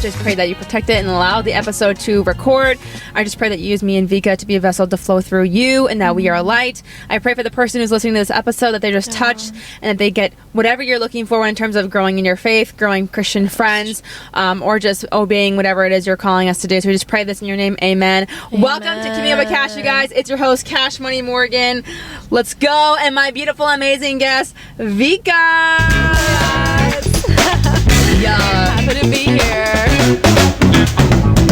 just pray that you protect it and allow the episode to record. I just pray that you use me and Vika to be a vessel to flow through you, and that we are a light. I pray for the person who's listening to this episode that they're just touched and that they get whatever you're looking for in terms of growing in your faith, growing Christian friends, or just obeying whatever it is you're calling us to do. So we just pray this in your name. Amen. Welcome to Keeping Up with Cash, you guys. It's your host, Cash Money Morgan. Let's go. And my beautiful, amazing guest, Vika. Yeah. Happy to be here.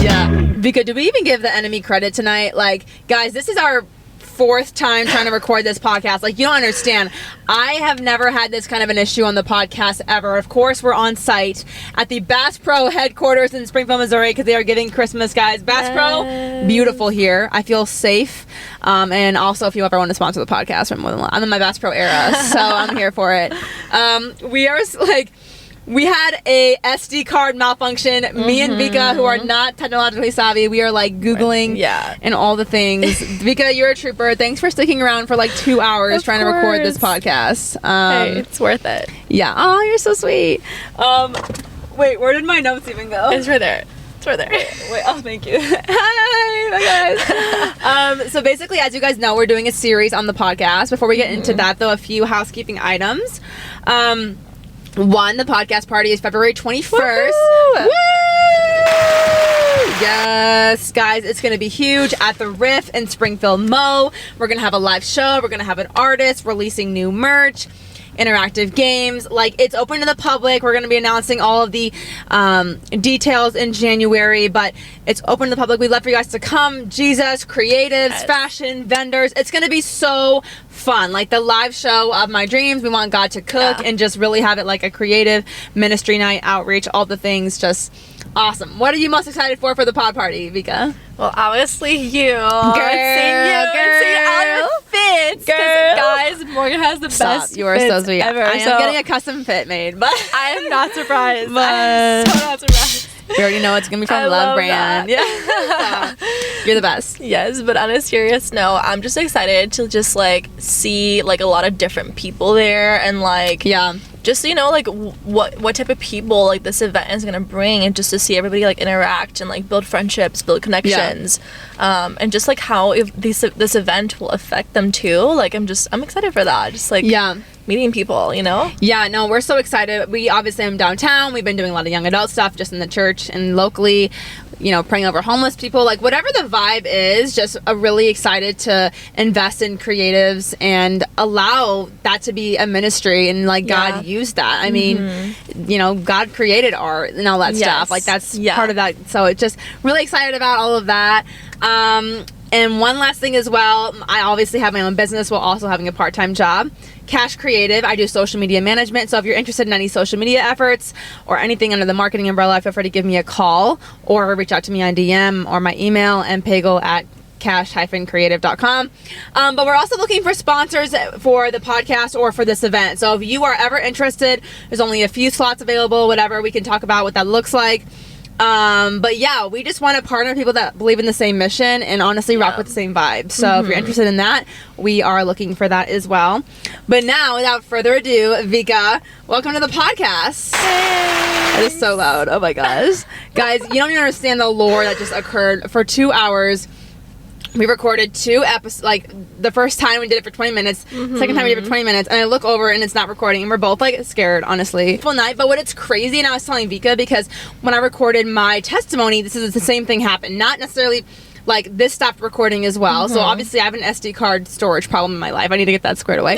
Yeah. Vika, do we even give the enemy credit tonight? Like, guys, this is our fourth time trying to record this podcast. Like, you don't understand. I have never had this kind of an issue on the podcast ever. Of course, we're on site at the Bass Pro headquarters in Springfield, Missouri, because they are giving Christmas, guys. Bass Pro, beautiful here. I feel safe. And also, if you ever want to sponsor the podcast, I'm in my Bass Pro era, so I'm here for it. We are like... We had a SD card malfunction. Me and Vika, who are not technologically savvy, we are like Googling and all the things. Vika, you're a trooper. Thanks for sticking around for like 2 hours trying to record this podcast. Hey, it's worth it. Yeah. Oh, you're so sweet. Wait, where did my notes even go? It's right there. It's right there. Wait, oh, thank you. Hi, guys. So basically, as you guys know, we're doing a series on the podcast. Before we get into that, though, a few housekeeping items. One, the podcast party is February 21st. Woo! Yes, guys, it's going to be huge at the Riff in Springfield, Mo. We're going to have a live show. We're going to have an artist releasing new merch, interactive games. Like, it's open to the public. We're going to be announcing all of the details in January, but it's open to the public. We'd love for you guys to come. Jesus, creatives, fashion, vendors. It's going to be so fun. Like the live show of my dreams. We want God to cook and just really have it like a creative ministry night, outreach, all the things. Just awesome. What are you most excited for the pod party, Vika? Well, obviously you. Girl, seeing all your fits. Guys, Morgan has the best You are fits so sweet. ever. I am getting a custom fit made, but I am not surprised. But I'm so not surprised. We already know it's gonna be from Love Brand. That. Yeah. You're the best. Yes, but on a serious note, I'm just excited to just like see like a lot of different people there and like just like what type of people like this event is gonna bring, and just to see everybody like interact and like build friendships, build connections, and just like how this event will affect them too. Like I'm excited for that. Just like meeting people, Yeah, no, we're so excited. We obviously am downtown. We've been doing a lot of young adult stuff just in the church and locally, praying over homeless people. Like whatever the vibe is, just really excited to invest in creatives and allow that to be a ministry and like God used that. I mean, God created art and all that stuff. Like that's part of that. So it's just really excited about all of that. And one last thing as well, I obviously have my own business while also having a part-time job. Cash Creative, I do social media management. So if you're interested in any social media efforts or anything under the marketing umbrella, feel free to give me a call or reach out to me on DM or my email, mpagel@cash-creative.com. But we're also looking for sponsors for the podcast or for this event. So if you are ever interested, there's only a few slots available, whatever. We can talk about what that looks like. But yeah, we just want to partner with people that believe in the same mission and honestly rock with the same vibe. So if you're interested in that, we are looking for that as well. But now, without further ado, Vika, welcome to the podcast. Hey. It is so loud. Oh my gosh. Guys, you don't even understand the lore that just occurred. For 2 hours, we recorded 2 episodes. Like the first time we did it for 20 minutes, second time we did it for 20 minutes, and I look over and it's not recording, and we're both like scared, honestly. Full night. But what it's crazy, and I was telling Vika, because when I recorded my testimony, this is the same thing happened. Not necessarily like this stopped recording as well. So obviously I have an SD card storage problem in my life. I need to get that squared away.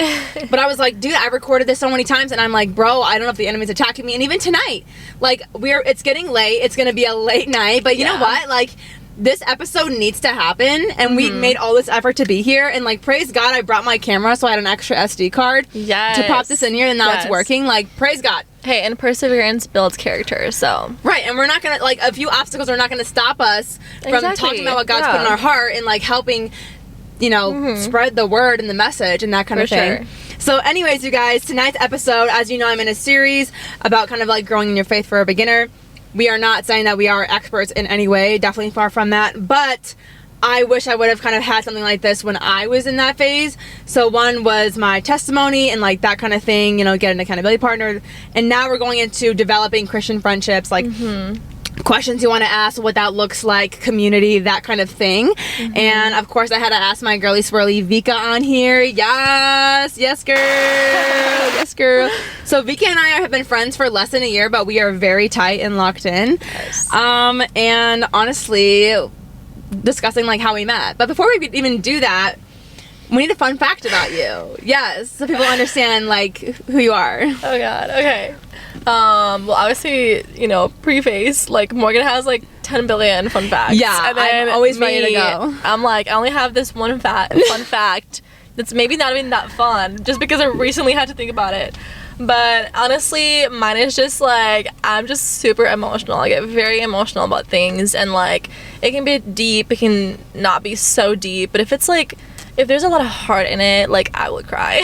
But I was like, dude, I recorded this so many times, and I'm like, bro, I don't know if the enemy's attacking me. And even tonight, like it's getting late. It's gonna be a late night, but you know what? Like, this episode needs to happen, and we made all this effort to be here, and like praise God I brought my camera, so I had an extra SD card to pop this in here, and now it's working. Like praise God. Hey, and perseverance builds character, so right. And we're not gonna, like, a few obstacles are not gonna stop us from talking about what God's put in our heart and like helping spread the word and the message and that kind of thing. So anyways, you guys, tonight's episode, as you know, I'm in a series about kind of like growing in your faith for a beginner. We are not saying that we are experts in any way, definitely far from that, but I wish I would have kind of had something like this when I was in that phase. So one was my testimony and like that kind of thing, get an accountability partner. And now we're going into developing Christian friendships, like questions you want to ask, what that looks like, community, that kind of thing. And of course I had to ask my girly swirly Vika on here. Yes girl. Yes girl. So Vika and I have been friends for less than a year, but we are very tight and locked in. Yes. And honestly, discussing like how we met. But before we even do that, we need a fun fact about you. Yes, so people understand like who you are. Oh god, okay. Well, obviously, you know, preface, like, Morgan has, like, 10 billion fun facts. Yeah, and then I'm always ready to go. I'm like, I only have this one fun fact that's maybe not even that fun, just because I recently had to think about it. But honestly, mine is just, like, I'm just super emotional. I get very emotional about things, and, like, it can be deep, it can not be so deep, but if it's, like, if there's a lot of heart in it, like, I would cry.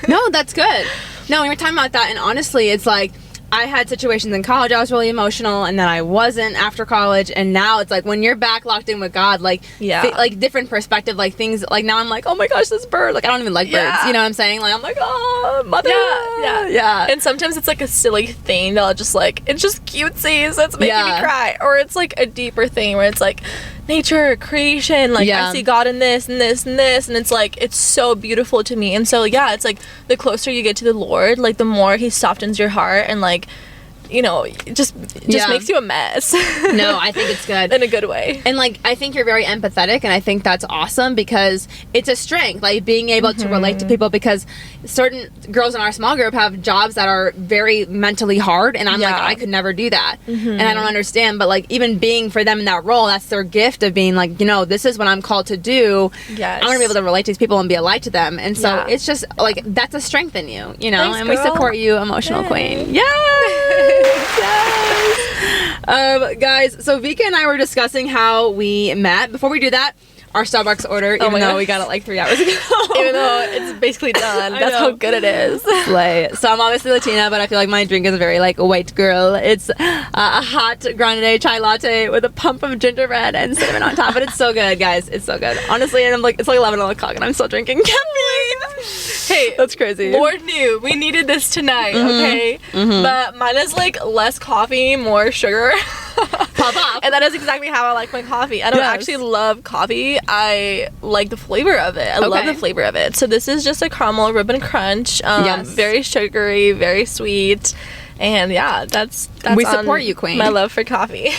No, that's good. No, we were talking about that, and honestly, it's like, I had situations in college I was really emotional, and then I wasn't after college, and now it's like when you're back locked in with God, like like different perspective, like things like now I'm like, oh my gosh, this bird, like I don't even like birds, you know what I'm saying? Like I'm like, oh mother, yeah. And sometimes it's like a silly thing that I'll just like, it's just cutesy, so it's making me cry, or it's like a deeper thing where it's like nature, creation, like I see God in this and this and this, and it's like it's so beautiful to me. And so it's like the closer you get to the Lord, like the more He softens your heart, and like, you know, just makes you a mess. No, I think it's good in a good way. And like I think you're very empathetic, and I think that's awesome because it's a strength, like being able to relate to people, because certain girls in our small group have jobs that are very mentally hard, and I'm like, I could never do that, and I don't understand. But like even being for them in that role, that's their gift of being like, you know, this is what I'm called to do. I'm gonna be able to relate to these people and be a light to them, and so it's just like that's a strength in you, you know. Thanks, and girl. we support you, emotional queen. Guys, so Vika and I were discussing how we met. Before we do that, our Starbucks order, even though we got it like 3 hours ago. Even though it's basically done. That's how good it is. Slay. So I'm obviously Latina, but I feel like my drink is very like a white girl. It's a hot grande chai latte with a pump of gingerbread and cinnamon on top. But it's so good, guys. It's so good. Honestly, and I'm like, it's like 11 o'clock and I'm still drinking caffeine. Hey, that's crazy. Lord knew we needed this tonight, okay? But mine is like less coffee, more sugar. Pop off. And that is exactly how I like my coffee. I don't actually love coffee. I like the flavor of it. I love the flavor of it. So this is just a caramel ribbon crunch. Very sugary, very sweet. And that's we support you, queen. My love for coffee.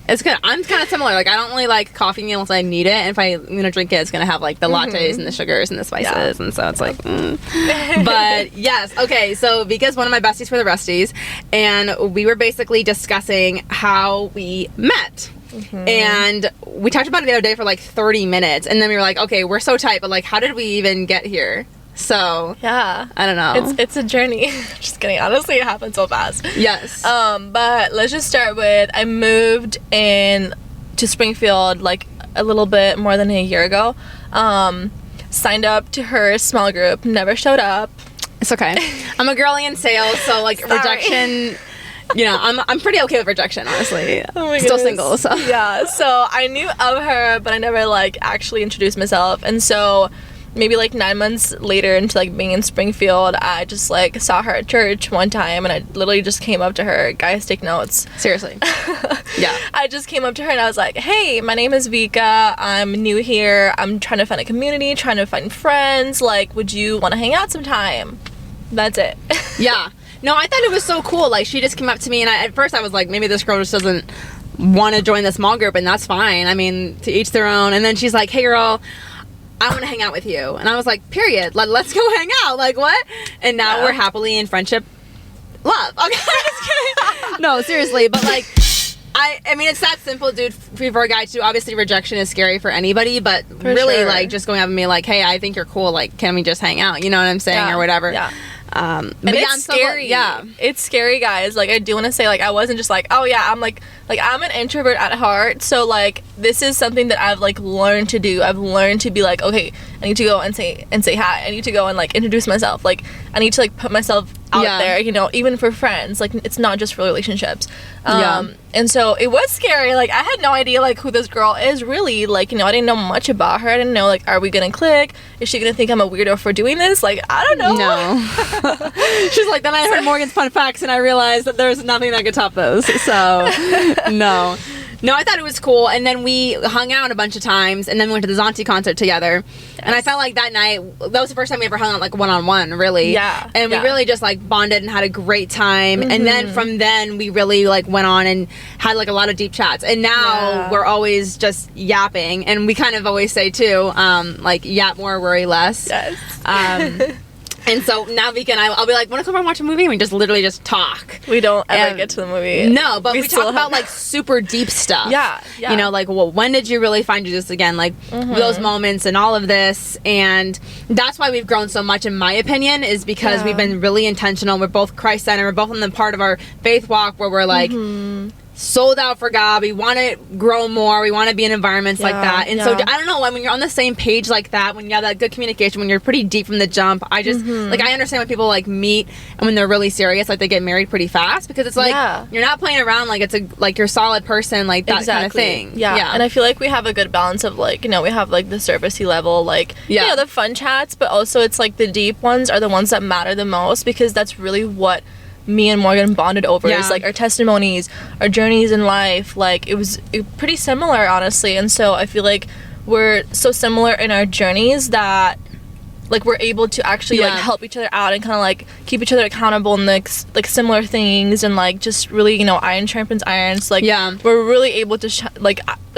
It's good. I'm kind of similar. Like I don't really like coffee unless I need it. And if I'm gonna drink it, it's gonna have like the lattes and the sugars and the spices, and so it's like. But yes, okay. So Vika's one of my besties for the Rusties, and we were basically discussing how we met. And we talked about it the other day for like 30 minutes, and then we were like, okay, we're so tight, but like, how did we even get here? So I don't know. It's a journey. Just kidding. Honestly, it happened so fast. Yes. But let's just start with I moved in to Springfield like a little bit more than a year ago. Signed up to her small group. Never showed up. It's okay. I'm a girly in sales, so like rejection. You know, I'm pretty okay with rejection, honestly. Oh my Still goodness. single, so so I knew of her, but I never like actually introduced myself, and so. Maybe like 9 months later into like being in Springfield, I just like saw her at church one time, and I literally just came up to her. Guys, take notes. Seriously. Yeah. I just came up to her and I was like, hey, my name is Vika. I'm new here. I'm trying to find a community, trying to find friends. Like, would you want to hang out sometime? That's it. Yeah. No, I thought it was so cool. Like, she just came up to me, and at first I was like, maybe this girl just doesn't want to join the small group, and that's fine. I mean, to each their own. And then she's like, hey, girl, I want to hang out with you. And I was like, period. Let's go hang out. Like, what? And now we're happily in friendship. Love. Okay, just kidding. No, seriously. But, like, I mean, it's that simple, dude. For a guy, too. Obviously, rejection is scary for anybody. But for really, sure. like, just going up and being like, hey, I think you're cool. Like, can we just hang out? You know what I'm saying? Or whatever. Yeah. But and it's scary. It's scary, guys. Like, I do want to say, like, I wasn't just like, oh yeah, I'm like I'm an introvert at heart, so like this is something that I've like learned to do. I've learned to be like, okay, I need to go and say hi. I need to go and like introduce myself. Like I need to like put myself out there, you know, even for friends. Like it's not just for relationships. And so it was scary. Like I had no idea like who this girl is really. Like, you know, I didn't know much about her. I didn't know like, are we gonna click? Is she gonna think I'm a weirdo for doing this? Like I don't know. No. She's like, then I heard Morgan's fun facts and I realized that there's nothing that could top those. So no, I thought it was cool. And then we hung out a bunch of times, and then we went to the Zonti concert together. Yes. And I felt like that night, that was the first time we ever hung out like one-on-one, really. Yeah. And we really just like bonded and had a great time. And then from then, we really like went on and had like a lot of deep chats. And now we're always just yapping. And we kind of always say too, like yap more, worry less. Yes. And so now Vika and I'll be like, want to come over and watch a movie? And we just literally just talk. We don't ever get to the movie. No, but we talk about like super deep stuff. Yeah. You know, like, well, when did you really find Jesus again? Like those moments and all of this. And that's why we've grown so much, in my opinion, is because we've been really intentional. We're both Christ-centered. We're both in the part of our faith walk where we're like, sold out for God. We want to grow more. We want to be in environments like that. And so I don't know, when you're on the same page like that, when you have that good communication, when you're pretty deep from the jump, I just like, I understand when people like meet and when they're really serious, like they get married pretty fast, because it's like you're not playing around, like it's a like you're a solid person, like that kind of thing. Yeah. And I feel like we have a good balance of like, you know, we have like the surfacey level, like you know, the fun chats, but also it's like the deep ones are the ones that matter the most, because that's really what me and Morgan bonded over. Is like our testimonies, our journeys in life. Like it was pretty similar, honestly. And so I feel like we're so similar in our journeys that like we're able to actually like help each other out and kind of like keep each other accountable in like similar things, and like just really, you know, iron sharpens iron. So like we're really able to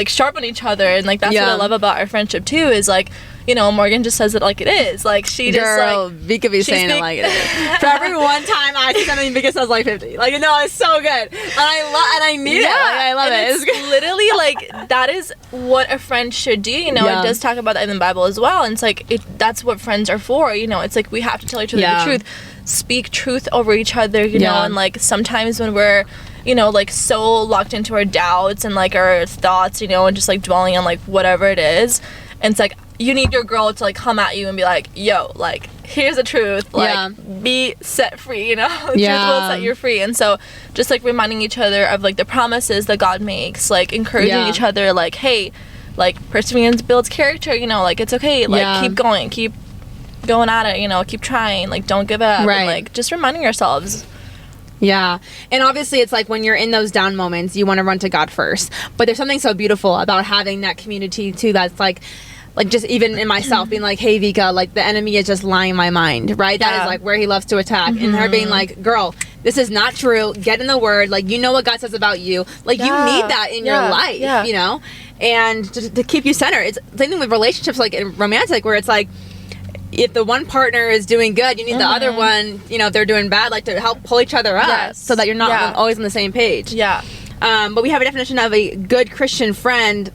sharpen each other, and like that's what I love about our friendship too, is like, you know, Morgan just says it like it is. Like she just like Vika be saying it like it is. For every one time I say something, Vika says like 50. Like, no, it's so good, and I need it. Like, I love it. It's literally like that is what a friend should do. You know, it does talk about that in the Bible as well. And it's like that's what friends are for. You know, it's like we have to tell each other the truth, speak truth over each other. You know, and like sometimes when we're, you know, like so locked into our doubts and like our thoughts, you know, and just like dwelling on like whatever it is, and it's like you need your girl to like come at you and be like, yo, like here's the truth, like be set free, you know. Truth will set you free. And so just like reminding each other of like the promises that God makes, like encouraging each other, like, hey, like perseverance builds character, you know, like it's okay, like keep going at it, you know, keep trying, like don't give up, and like just reminding ourselves. Yeah. And obviously it's like when you're in those down moments, you want to run to God first, but there's something so beautiful about having that community too, that's like just even in myself being like, hey Vika, like the enemy is just lying in my mind, right? That is like where he loves to attack. And her being like, girl, this is not true, get in the word, like you know what God says about you, like you need that in your life, you know, and to keep you centered. It's the same thing with relationships, like in romantic, where it's like if the one partner is doing good, you need the other one, you know, if they're doing bad, like to help pull each other up so that you're not always on the same page. But we have a definition of a good Christian friend.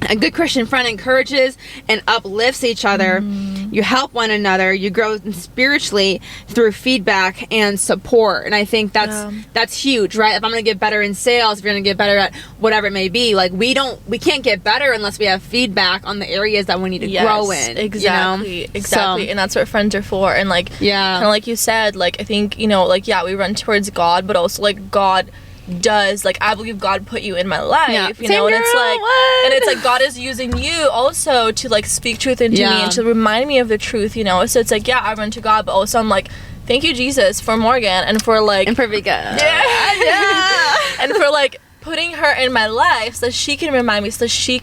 A good Christian friend encourages and uplifts each other. You help one another. You grow spiritually through feedback and support. And I think that's huge, right? If I'm going to get better in sales, if you're going to get better at whatever it may be, like we can't get better unless we have feedback on the areas that we need to grow in. Exactly. You know? Exactly. So, and that's what friends are for. And like, kind of like you said, like I think, you know, like we run towards God, but also like God does, like I believe God put you in my life, you know, and it's like God is using you also to like speak truth into me and to remind me of the truth, you know. So it's like I run to God, but also I'm like, thank you Jesus for Morgan and for like and for Vika, and for like putting her in my life so that she can remind me, so that she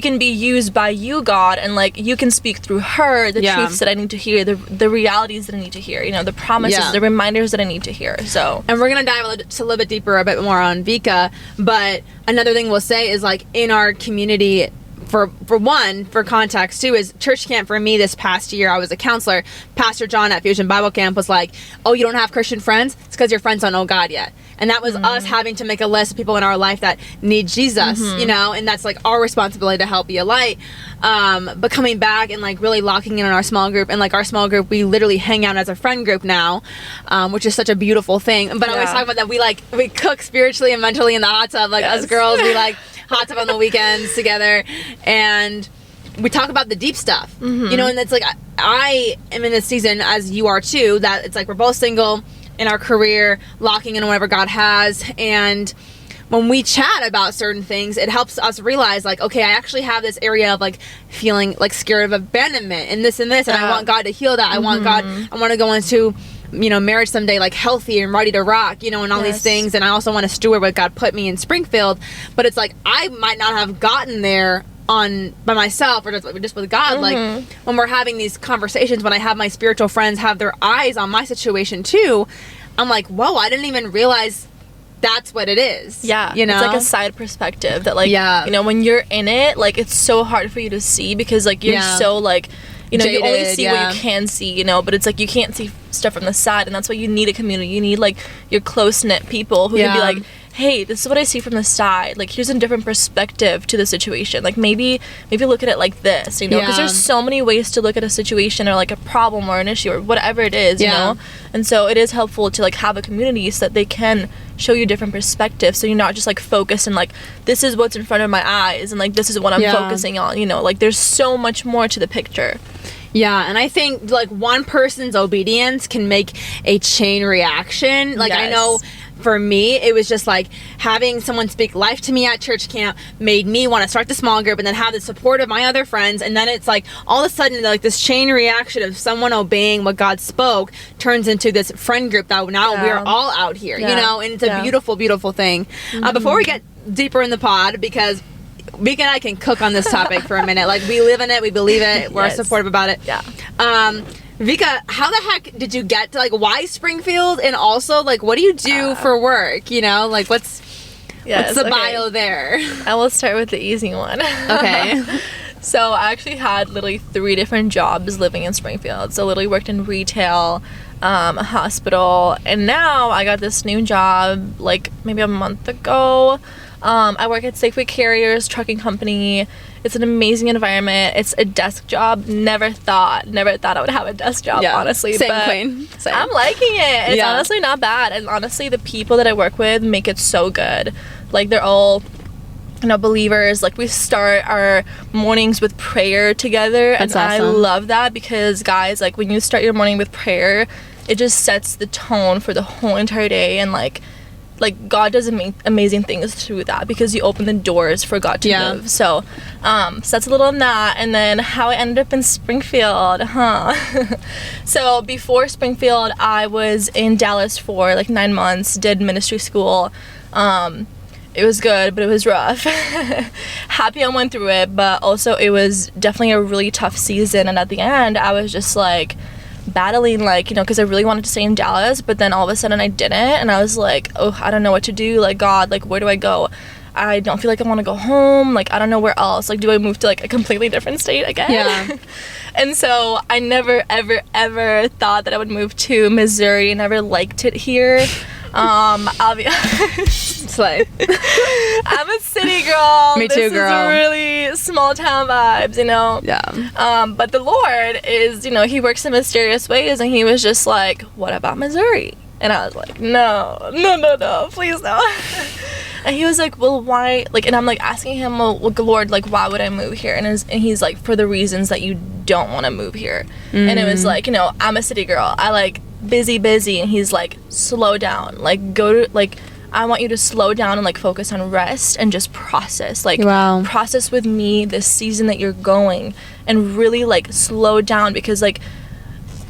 can be used by you, God, and like you can speak through her the truths that I need to hear, the realities that I need to hear, you know, the promises, the reminders that I need to hear. So, and we're gonna dive a little bit deeper, a bit more on Vika. But another thing we'll say is like in our community, for context too, is church camp for me this past year. I was a counselor. Pastor John at Fusion Bible Camp was like, oh, you don't have Christian friends? It's because your friends don't know God yet. And that was us having to make a list of people in our life that need Jesus, you know, and that's like our responsibility to help be a light. But coming back and like really locking in on our small group, and like our small group, we literally hang out as a friend group now, which is such a beautiful thing. But I always talk about that we cook spiritually and mentally in the hot tub, like us girls, we like hot tub on the weekends together, and we talk about the deep stuff, you know, and it's like, I am in this season, as you are too, that it's like we're both single in our career, locking in on whatever God has, and when we chat about certain things, it helps us realize, like, okay, I actually have this area of, like, feeling, like, scared of abandonment and this, and I want God to heal that. I want to go into, you know, marriage someday, like, healthy and ready to rock, you know, and all these things, and I also want to steward what God put me in Springfield, but it's like, I might not have gotten there by myself or just with God. Like, when we're having these conversations, when I have my spiritual friends have their eyes on my situation too, I'm like, whoa, I didn't even realize that's what it is. Yeah. You know? It's like a side perspective that, like, you know, when you're in it, like, it's so hard for you to see because, like, you're so, like, you know, jaded, you only see what you can see, you know, but it's like you can't see stuff from the side, and that's why you need a community. You need, like, your close-knit people who can be like, hey, this is what I see from the side. Like, here's a different perspective to the situation. Like, maybe look at it like this, you know? Because there's so many ways to look at a situation or, like, a problem or an issue or whatever it is, you know? And so it is helpful to, like, have a community so that they can show you different perspectives, so you're not just, like, focused and, like, this is what's in front of my eyes and, like, this is what I'm focusing on, you know? Like, there's so much more to the picture. Yeah, and I think, like, one person's obedience can make a chain reaction. Like, I know for me, it was just like having someone speak life to me at church camp made me want to start the small group and then have the support of my other friends. And then it's like all of a sudden, like, this chain reaction of someone obeying what God spoke turns into this friend group that now we're all out here, you know, and it's a beautiful, beautiful thing. Before we get deeper in the pod, because Vika and I can cook on this topic for a minute. Like, we live in it, we believe it, we're supportive about it. Yeah. Vika, how the heck did you get to, like, why Springfield? And also, like, what do you do for work? You know, like, what's the bio there? I will start with the easy one. Okay. So I actually had literally 3 different jobs living in Springfield. So literally worked in retail, a hospital, and now I got this new job, like, maybe a month ago. I work at Safeway Carriers trucking company. It's an amazing environment. It's a desk job. Never thought I would have a desk job, honestly. Same, but queen. Same. I'm liking it. It's honestly not bad. And honestly, the people that I work with make it so good. Like, they're all, you know, believers. Like, we start our mornings with prayer together. That's and awesome. I love that because, guys, like, when you start your morning with prayer, it just sets the tone for the whole entire day. And, like God does amazing things through that because you open the doors for God to move. So that's a little on that. And then how I ended up in Springfield, So before Springfield, I was in Dallas for like 9 months, did ministry school. It was good, but it was rough. Happy I went through it, but also it was definitely a really tough season. And at the end, I was just like battling, like, you know, because I really wanted to stay in Dallas, but then all of a sudden I didn't, and I was like, oh, I don't know what to do. Like, God, like, where do I go? I don't feel like I want to go home. Like, I don't know where else. Like, do I move to, like, a completely different state again? Yeah. And so I never, ever, ever thought that I would move to Missouri. Never liked it here. I'll be Slay. I'm a city girl. Me too, girl. This is really small town vibes, you know? Yeah. But the Lord is, you know, he works in mysterious ways, and he was just like, what about Missouri? And I was like, no, please no. And he was like, well, why? Like, and I'm like asking him, well, Lord, like, why would I move here? And he's like, for the reasons that you don't want to move here. And it was like, you know, I'm a city girl. I like busy. And he's like, slow down. Like, I want you to slow down and, like, focus on rest and just process. Like, process with me this season that you're going and really, like, slow down because, like,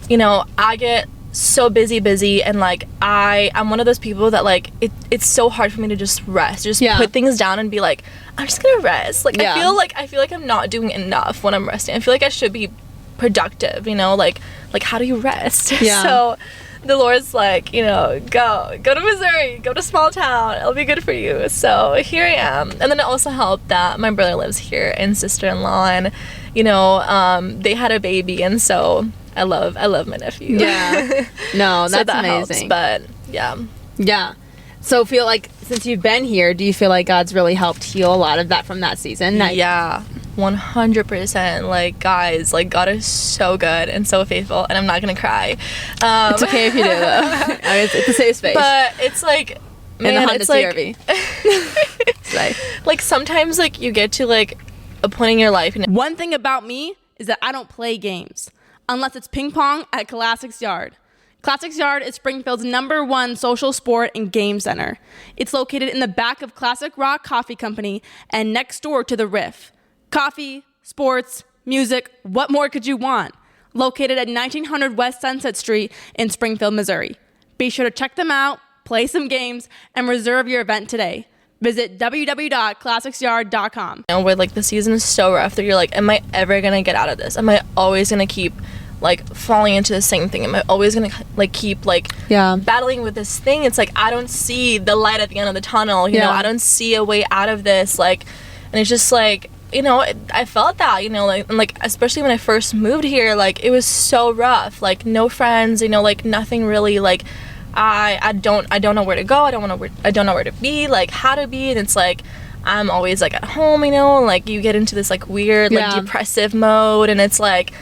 you know, I get so busy and, like, I'm one of those people that, like, it's so hard for me to just rest, put things down and be like, I'm just gonna rest. Like, I feel like I'm not doing enough when I'm resting. I feel like I should be productive, you know, like how do you rest? So the Lord's like, you know, go to Missouri, go to small town, it'll be good for you. So here I am. And then it also helped that my brother lives here and sister-in-law, and, you know, they had a baby, and so I love my nephew. Yeah. No, that's so that amazing. Helps, but yeah. So feel like since you've been here, do you feel like God's really helped heal a lot of that from that season? Yeah, 100%. Like, guys, like, God is so good and so faithful, and I'm not gonna cry. It's okay if you do, though. I mean, it's a safe space. But it's like, man, and the Honda it's CR-V. like, like, sometimes, like, you get to, like, a point in your life. One thing about me is that I don't play games unless it's ping pong at Classics Yard. Classics Yard is Springfield's #1 social sport and game center. It's located in the back of Classic Rock Coffee Company and next door to the Riff. Coffee, sports, music, what more could you want? Located at 1900 West Sunset Street in Springfield, Missouri. Be sure to check them out, play some games, and reserve your event today. Visit www.classicsyard.com. Where like the season is so rough that you're like, am I ever gonna get out of this? Am I always gonna keep like falling into the same thing? Am I always gonna like keep like battling with this thing? It's like I don't see the light at the end of the tunnel, you know. I don't see a way out of this, like, and it's just like, you know, I felt that, you know, like, and like especially when I first moved here, like it was so rough, like no friends, you know, like nothing really, like I don't know where to go, I don't know where to be, like how to be, and it's like I'm always like at home, you know, like you get into this like weird like depressive mode, and it's like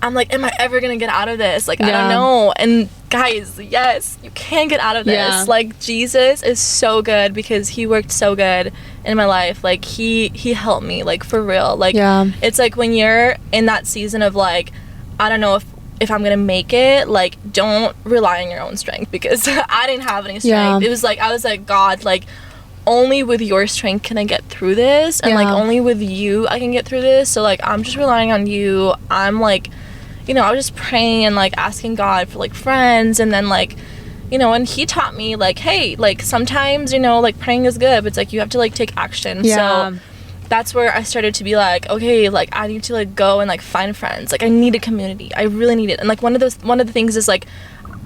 I'm like, am I ever gonna get out of this? Like I don't know. And guys, yes, you can get out of this. Like Jesus is so good because he worked so good in my life. Like he helped me, like for real. Like it's like when you're in that season of like, I don't know if I'm gonna make it, like don't rely on your own strength, because I didn't have any strength. It was like I was like, God, like only with your strength can I get through this, and like only with you I can get through this. So like I'm just relying on you. I'm like, you know, I was just praying and like asking God for like friends, and then like, you know, and he taught me like, hey, like sometimes, you know, like praying is good, but it's like you have to like take action. So that's where I started to be like, okay, like I need to like go and like find friends. Like I need a community. I really need it. And like one of the things is like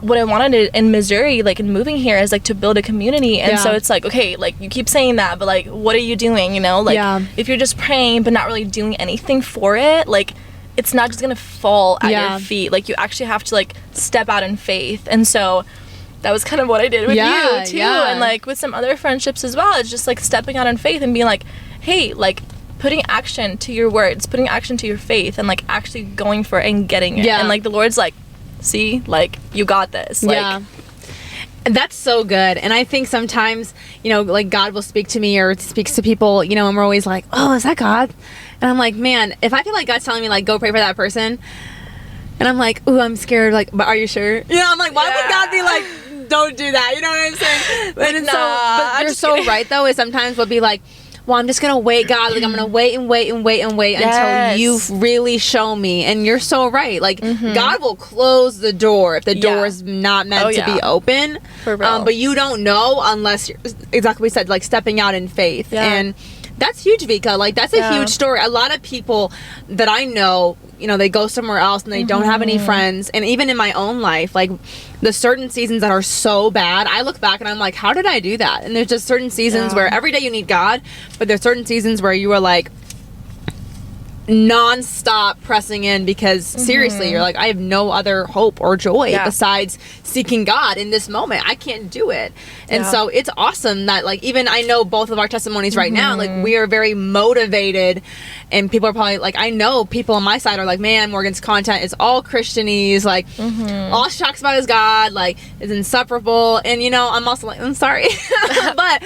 what I wanted in Missouri, like in moving here, is like to build a community. And so it's like, okay, like you keep saying that, but like what are you doing, you know? Like if you're just praying but not really doing anything for it, like it's not just gonna fall at your feet. Like you actually have to like step out in faith. And so that was kind of what I did with you too, and like with some other friendships as well. It's just like stepping out in faith and being like, hey, like putting action to your words, putting action to your faith, and like actually going for it and getting it. And like the Lord's like, see, like you got this. Like that's so good. And I think sometimes, you know, like God will speak to me or speaks to people, you know, and we're always like, oh, is that God? And I'm like, man, if I feel like God's telling me like go pray for that person, and I'm like, ooh, I'm scared, like, but are you sure? You know, I'm like, why would God be like, don't do that? You know what I'm saying? Like, but you're so right though, is sometimes we'll be like, well, I'm just gonna wait, God. Like I'm gonna wait until you really show me. And you're so right. Like God will close the door if the door is not meant to be open. For real. But you don't know unless you're, exactly what we said, like stepping out in faith. And that's huge, Vika. Like that's a huge story. A lot of people that I know, you know, they go somewhere else and they don't have any friends. And even in my own life, like the certain seasons that are so bad, I look back and I'm like, how did I do that? And there's just certain seasons where every day you need God, but there's certain seasons where you are like non-stop pressing in because seriously, you're like, I have no other hope or joy besides seeking God in this moment. I can't do it. And so it's awesome that like, even I know both of our testimonies right now, like we are very motivated, and people are probably like, I know people on my side are like, man, Morgan's content is all Christianese, like all she talks about is God, like is insufferable. And you know, I'm also like, I'm sorry. but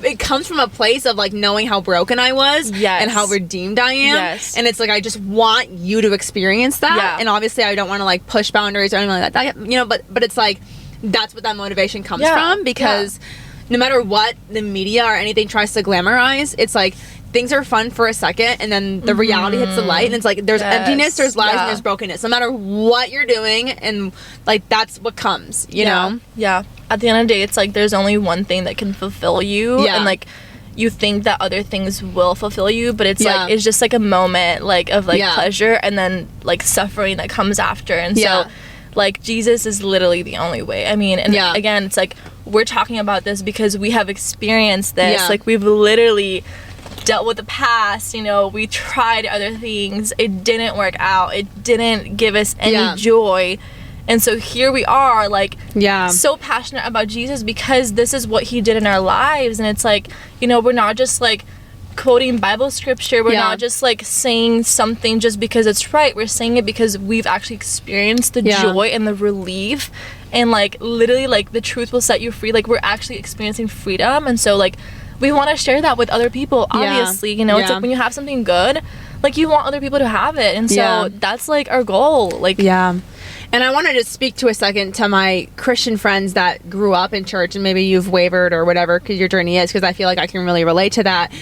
it comes from a place of like knowing how broken I was and how redeemed I am. And it's like, I just want you to experience that. And obviously I don't want to like push boundaries or anything like that, you know, but it's like, that's what that motivation comes from, because no matter what the media or anything tries to glamorize, it's like things are fun for a second and then the reality hits the light, and it's like there's emptiness, there's lies, and there's brokenness no matter what you're doing, and like that's what comes, you know. At the end of the day, it's like there's only one thing that can fulfill you, and like you think that other things will fulfill you, but it's like it's just like a moment like of like pleasure and then like suffering that comes after. And so like Jesus is literally the only way. I mean, and again, it's like we're talking about this because we have experienced this. Like we've literally dealt with the past, you know, we tried other things, it didn't work out, it didn't give us any joy. And so here we are, like, so passionate about Jesus because this is what he did in our lives. And it's like, you know, we're not just like quoting Bible scripture, we're not just like saying something just because it's right, we're saying it because we've actually experienced the joy and the relief, and like literally like the truth will set you free. Like we're actually experiencing freedom. And so like we want to share that with other people, obviously. You know, it's like when you have something good, like you want other people to have it, and so that's like our goal. Like, and I wanted to speak to a second to my Christian friends that grew up in church, and maybe you've wavered or whatever because your journey is, because I feel like I can really relate to that.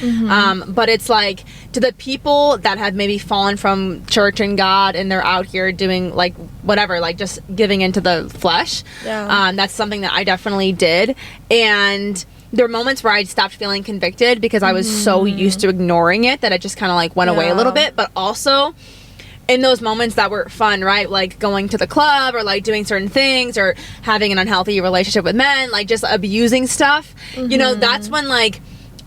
But it's like, to the people that have maybe fallen from church and God, and they're out here doing like whatever, like just giving into the flesh. That's something that I definitely did. And there were moments where I stopped feeling convicted because I was so used to ignoring it that it just kind of like went away a little bit. But also, in those moments that were fun, right? Like going to the club, or like doing certain things, or having an unhealthy relationship with men, like just abusing stuff. You know, that's when, like,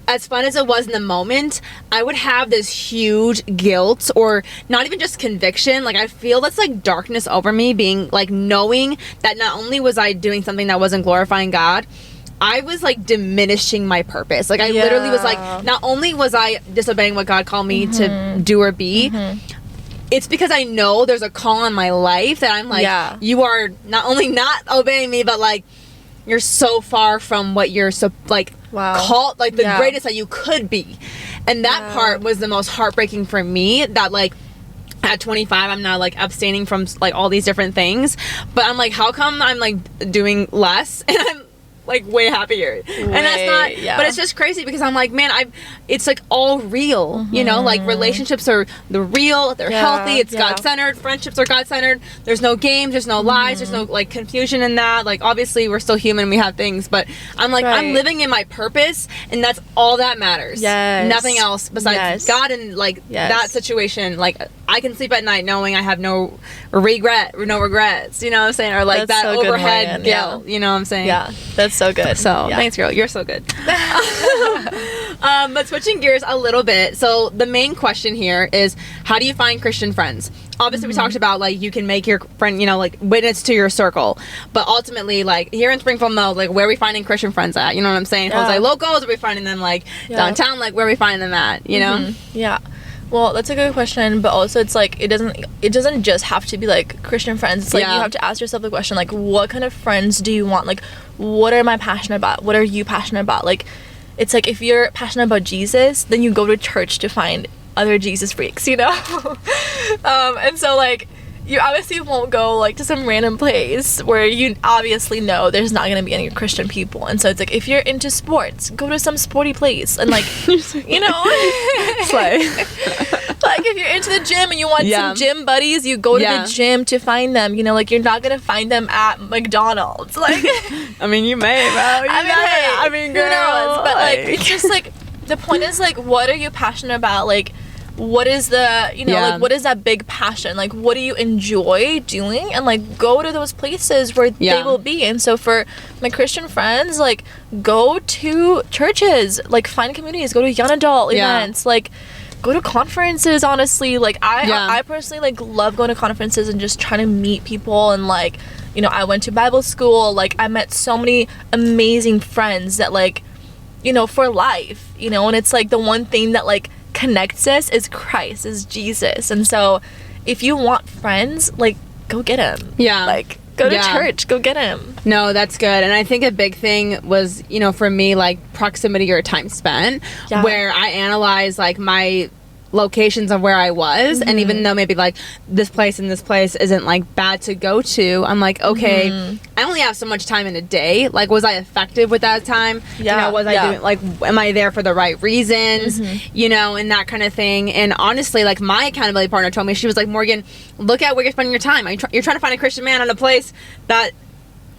as fun as it was in the moment, I would have this huge guilt, or not even just conviction. Like, I feel this like darkness over me, being like, knowing that not only was I doing something that wasn't glorifying God, I was like diminishing my purpose. Like, I literally was like, not only was I disobeying what God called me to do or be, it's because I know there's a call on my life that I'm like, you are not only not obeying me, but like, you're so far from what you're so like called, like the greatest that you could be. And that part was the most heartbreaking for me, that like at 25 I'm now like abstaining from like all these different things, but I'm like, how come I'm like doing less and I'm like way happier? And that's not, but it's just crazy because I'm like, man, it's like all real, you know, like relationships are the real, they're healthy, it's God-centered, friendships are God-centered, there's no games, there's no lies, there's no like confusion in that. Like, obviously we're still human, we have things, but I'm like, I'm living in my purpose, and that's all that matters. Nothing else besides God, and like that situation. Like, I can sleep at night knowing I have no regrets, you know what I'm saying? Or like that's that so overhead guilt, you know what I'm saying? That's so good. So thanks, girl, you're so good. But switching gears a little bit, so the main question here is, how do you find Christian friends? Obviously we talked about like you can make your friend, you know, like witness to your circle, but ultimately, like here in Springfield, like where are we finding Christian friends at? You know what I'm saying? Jose locals, are we finding them like downtown? Like, where are we finding them at? You know? Well, that's a good question, but also it's like it doesn't just have to be like Christian friends. It's like you have to ask yourself the question, like, what kind of friends do you want? Like, what am I passionate about? What are you passionate about? Like, it's like, if you're passionate about Jesus, then you go to church to find other Jesus freaks, you know? And so like, you obviously won't go like to some random place where you obviously know there's not gonna be any Christian people. And so it's like, if you're into sports, go to some sporty place, and like, you know, like if you're into the gym and you want some gym buddies, you go to the gym to find them. You know, like, you're not gonna find them at McDonald's. Like, I mean, you may, bro. I mean, girl, who knows? But like, it's just like, the point is like, what are you passionate about? Like, what is the, you know, like, what is that big passion? Like, what do you enjoy doing? And like, go to those places where they will be. And so for my Christian friends, like, go to churches, like, find communities, go to young adult events, like, go to conferences. Honestly, like, I personally like love going to conferences and just trying to meet people. And like, you know, I went to Bible school, like, I met so many amazing friends that, like, you know, for life, you know. And it's like, the one thing that like connects us is Christ, is Jesus. And so if you want friends, like, go get him. Like, go to church, go get him. No, that's good. And I think a big thing was, you know, for me, like, proximity or time spent, where I analyze like my locations of where I was, and even though maybe like this place and this place isn't like bad to go to, I'm like, okay, I only have so much time in a day. Like, was I effective with that time? You know, was I doing, like, am I there for the right reasons? You know, and that kind of thing. And honestly, like, my accountability partner told me, she was like, Morgan, look at where you're spending your time. You're trying to find a Christian man in a place that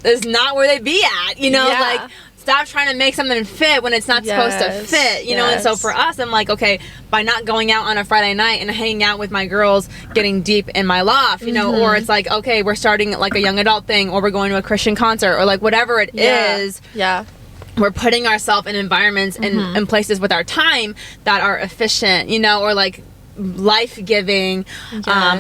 is not where they be at, you know? Like, stop trying to make something fit when it's not supposed to fit, you know? And so for us, I'm like, okay, by not going out on a Friday night and hanging out with my girls, getting deep in my loft, you know, or it's like, okay, we're starting like a young adult thing, or we're going to a Christian concert, or like whatever it is. We're putting ourselves in environments and places with our time that are efficient, you know, or like life-giving,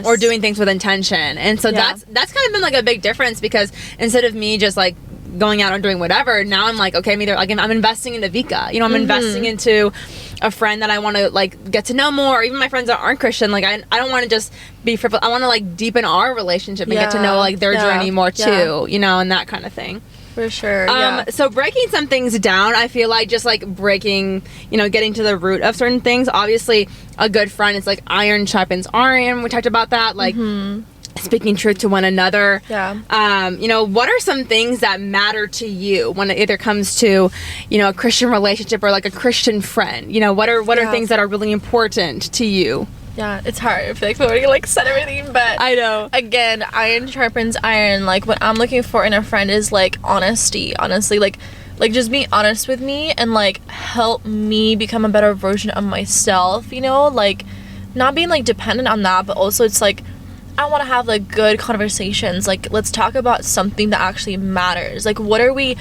or doing things with intention. And so that's kind of been like a big difference, because instead of me just like going out and doing whatever, now I'm like, okay, I'm investing into Vika, you know, I'm investing into a friend that I want to like get to know more. Even my friends that aren't Christian, like, I don't want to just be frivolous. I want to like deepen our relationship and get to know like their journey more too, you know, and that kind of thing. For sure. Yeah. So breaking some things down, I feel like just like breaking, getting to the root of certain things. Obviously, a good friend is like iron sharpens iron. We talked about that. Like speaking truth to one another. Yeah. What are some things that matter to you when it either comes to, a Christian relationship or like a Christian friend? What are things that are really important to you? Yeah, it's hard. I feel like we already like said everything, but I know. Again, iron sharpens iron. Like what I'm looking for in a friend is like honesty. Honestly, like just be honest with me and like help me become a better version of myself. Like not being like dependent on that, but also it's like I want to have like good conversations. Like let's talk about something that actually matters. Like what are we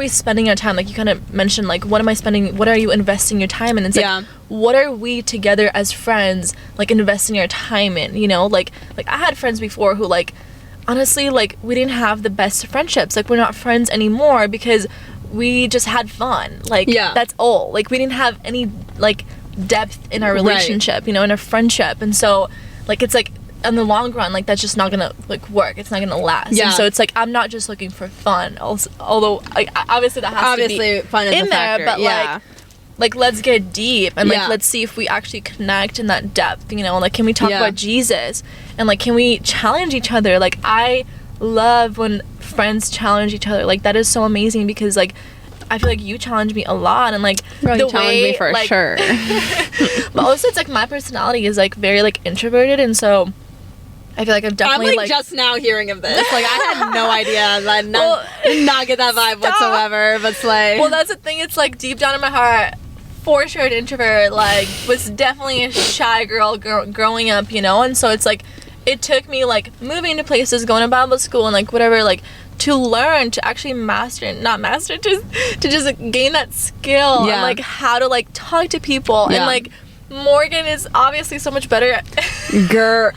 spending our time? Like you kind of mentioned like what are you investing your time in? It's like what are we together as friends like investing our time in? Like I had friends before who like honestly like we didn't have the best friendships. Like we're not friends anymore because we just had fun. Like that's all. Like we didn't have any like depth in our relationship, in our friendship. And so like it's like in the long run, like that's just not gonna like work. It's not gonna last. And so it's like I'm not just looking for fun. Also, although like, obviously that has to be fun is in a factor. there, but like let's get deep and like let's see if we actually connect in that depth. Like can we talk about Jesus and like can we challenge each other? Like I love when friends challenge each other. Like that is so amazing because like I feel like you challenge me a lot and like Girl, you challenge me for like, sure. But also it's like my personality is like very like introverted and so I feel like I've definitely I'm like just now hearing of this. Like I had no idea. Did not get that vibe whatsoever. But it's like, well, that's the thing. It's like deep down in my heart, for sure, an introvert. Like was definitely a shy girl growing up, And so it's like it took me like moving to places, going to Bible school, and like whatever, like to learn to actually to just gain that skill and like how to like talk to people and like. Morgan is obviously so much better at girl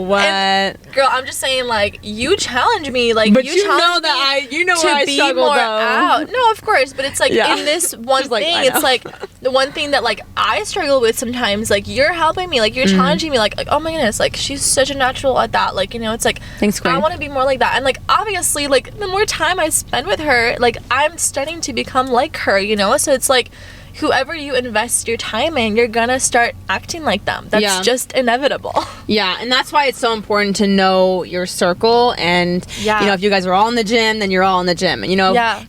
what and, girl I'm just saying like you challenge me like but you know that I be struggle more though. out. No, of course, but it's like in this one like, thing it's like the one thing that like I struggle with sometimes. Like you're helping me, like you're challenging me, like oh my goodness, like she's such a natural at that, like it's like thanks, Queen. I want to be more like that. And like obviously like the more time I spend with her, like I'm starting to become like her, so it's like whoever you invest your time in, you're gonna start acting like them. That's just inevitable. Yeah, and that's why it's so important to know your circle. And if you guys are all in the gym, then you're all in the gym. And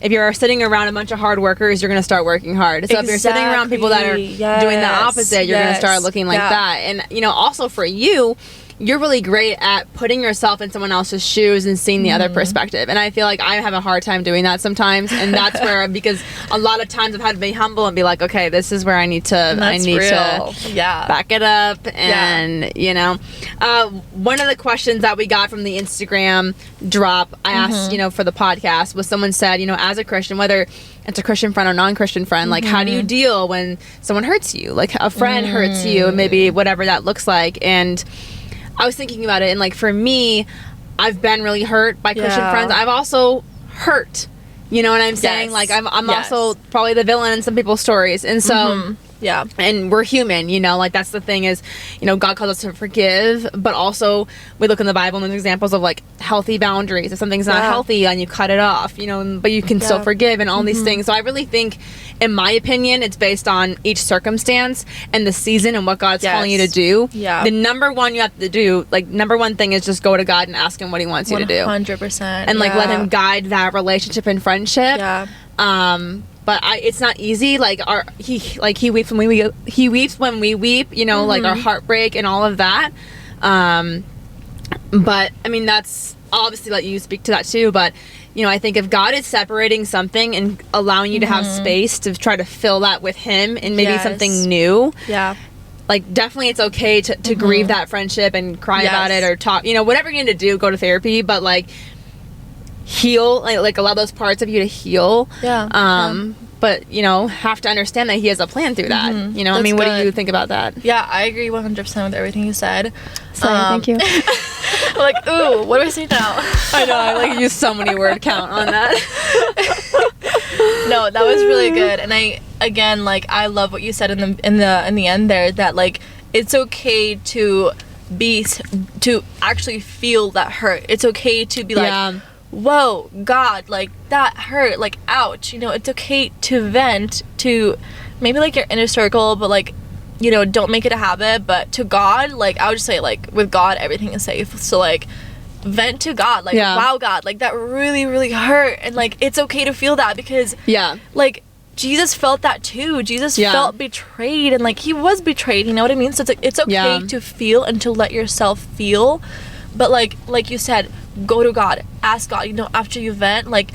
if you're sitting around a bunch of hard workers, you're gonna start working hard. So if you're sitting around people that are doing the opposite, you're gonna start looking like that. And also for you, you're really great at putting yourself in someone else's shoes and seeing the other perspective. And I feel like I have a hard time doing that sometimes. And that's where, because a lot of times I've had to be humble and be like, okay, this is where I need to back it up. And, one of the questions that we got from the Instagram drop, I asked, for the podcast, was someone said, as a Christian, whether it's a Christian friend or non-Christian friend, like how do you deal when someone hurts you? Like a friend hurts you, maybe whatever that looks like. And I was thinking about it, and like for me, I've been really hurt by Christian friends. I've also hurt. You know what I'm saying? Like I'm also probably the villain in some people's stories, and so and we're human. Like that's the thing is, God calls us to forgive, but also we look in the Bible and there's examples of like healthy boundaries. If something's not healthy, and you cut it off, but you can still forgive and all these things. So I really think, in my opinion, it's based on each circumstance and the season and what God's calling you to do. Yeah. The number one you have to do, like number one thing is just go to God and ask Him what He wants you to do. 100%. And like let Him guide that relationship and friendship. Yeah. But it's not easy. Like he weeps when we weep. Like our heartbreak and all of that. But I mean, that's obviously let you speak to that too. But I think if God is separating something and allowing you to have space to try to fill that with Him and maybe something new. Yeah. Like definitely it's okay to grieve that friendship and cry about it or talk. Whatever you need to do, go to therapy. But like heal, like allow those parts of you to heal. But have to understand that He has a plan through that. I mean, what do you think about that? Yeah, I agree 100% with everything you said. Thank you. Like, ooh, what do I say now? I know, I like use so many word count on that. No, that was really good. And I love what you said in the end there, that like it's okay to actually feel that hurt. It's okay to be like, whoa, God, like that hurt, like ouch, you know, it's okay to vent to maybe like your inner circle, but like, you know, don't make it a habit. But to God, like I would just say, like with God everything is safe, so like vent to God, like wow, God, like that really, really hurt, and like it's okay to feel that, because like Jesus felt that too. Jesus felt betrayed, and like he was betrayed, you know what I mean? So it's like it's okay to feel and to let yourself feel, but like you said, go to God, ask God, you know, after you vent, like,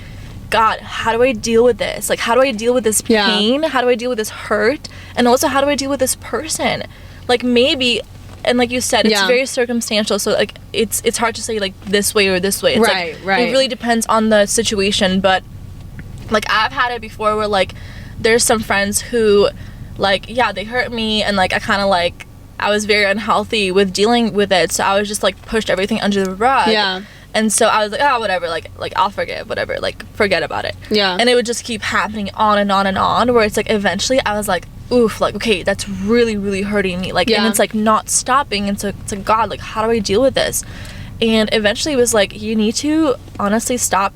God, how do I deal with this? Like, how do I deal with this pain? How do I deal with this hurt? And also, how do I deal with this person? Like, maybe, and like you said, it's very circumstantial, so like it's hard to say like this way or this way. It's right. It really depends on the situation. But like I've had it before where like there's some friends who like they hurt me, and like I kind of like I was very unhealthy with dealing with it, so I was just like pushed everything under the rug. And so I was like, oh, whatever, like I'll forgive, whatever, like forget about it. And it would just keep happening on and on and on, where it's like eventually I was like, oof, like, okay, that's really, really hurting me. Like, and it's like not stopping. And so it's like, God, like, how do I deal with this? And eventually it was like, you need to honestly stop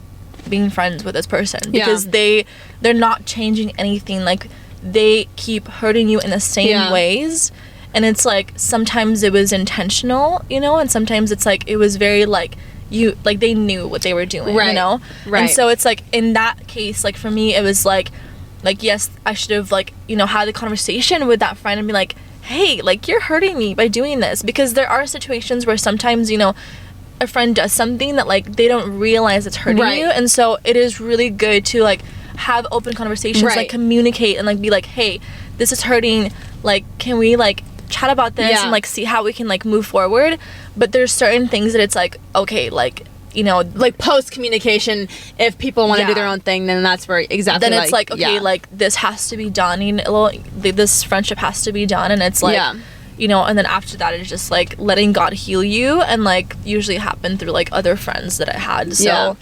being friends with this person, because they're not changing anything. Like, they keep hurting you in the same ways. And it's like, sometimes it was intentional, you know, and sometimes it's like, it was very like, you like they knew what they were doing, you know. And so it's like in that case, like for me it was like yes, I should have like, you know, had the conversation with that friend and be like, hey, like you're hurting me by doing this, because there are situations where sometimes, you know, a friend does something that like they don't realize it's hurting you, and so it is really good to like have open conversations, like communicate and like be like, hey, this is hurting, like can we like chat about this and like see how we can like move forward. But there's certain things that it's like, okay, like, you know, like post communication, if people want to do their own thing, then that's where then it's like okay, like this has to be done, you know, this friendship has to be done. And it's like you know, and then after that it's just like letting God heal you, and like usually happened through like other friends that I had. So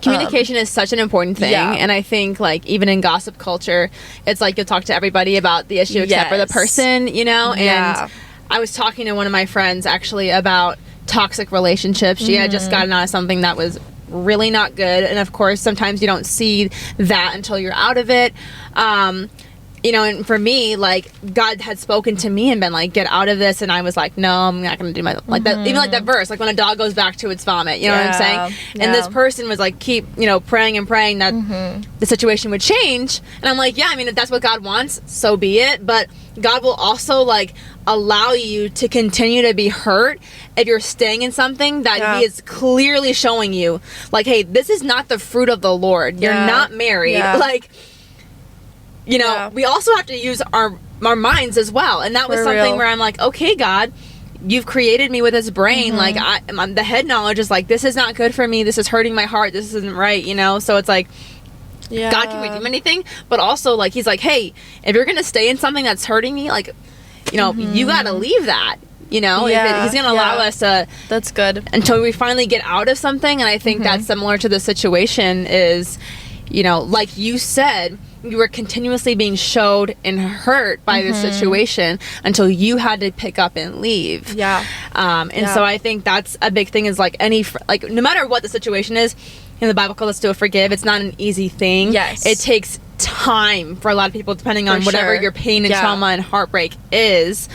communication is such an important thing, and I think like even in gossip culture, it's like you'll talk to everybody about the issue except for the person, you know. And I was talking to one of my friends actually about toxic relationships. She had just gotten out of something that was really not good, and of course sometimes you don't see that until you're out of it. You know, and for me, like, God had spoken to me and been like, get out of this, and I was like, no, I'm not gonna do my, like that, even like that verse, like when a dog goes back to its vomit, you know what I'm saying? And this person was like, keep, you know, praying and praying that the situation would change, and I'm like, yeah, I mean, if that's what God wants, so be it. But God will also like allow you to continue to be hurt if you're staying in something that He is clearly showing you, like, hey, this is not the fruit of the Lord. You're not married, like, you know, we also have to use our minds as well. And that was something where I'm like, okay, God, you've created me with this brain. Like, I'm the head knowledge is like, this is not good for me. This is hurting my heart. This isn't right, you know? So it's like, God can redeem anything. But also, like, He's like, hey, if you're going to stay in something that's hurting me, like, you know, you got to leave that. You know, He's going to allow us to... That's good. Until we finally get out of something. And I think that's similar to the situation is, you know, like you said, you were continuously being showed and hurt by this situation until you had to pick up and leave. So I think that's a big thing is like like no matter what the situation is, in the Bible calls us to forgive. It's not an easy thing. It takes time for a lot of people, depending on whatever your pain and trauma and heartbreak is.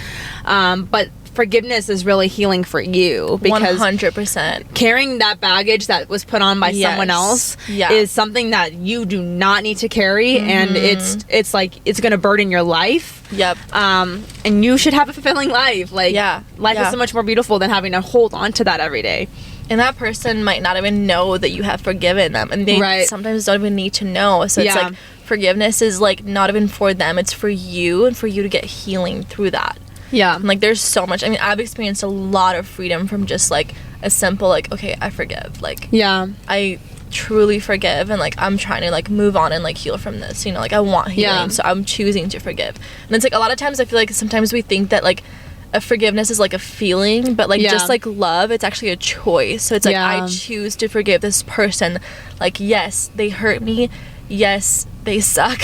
But forgiveness is really healing for you, because 100% carrying that baggage that was put on by someone else is something that you do not need to carry, and it's like it's going to burden your life. And you should have a fulfilling life. Like life is so much more beautiful than having to hold on to that every day. And that person might not even know that you have forgiven them, and they sometimes don't even need to know. So it's like forgiveness is like not even for them, it's for you, and for you to get healing through that. And like there's so much, I mean, I've experienced a lot of freedom from just like a simple like, okay, I forgive, like I truly forgive, and like I'm trying to like move on and like heal from this, you know, like I want healing, so I'm choosing to forgive. And it's like a lot of times I feel like sometimes we think that like a forgiveness is like a feeling, but like just like love, it's actually a choice. So it's like I choose to forgive this person. Like, yes, they hurt me, yes, they suck.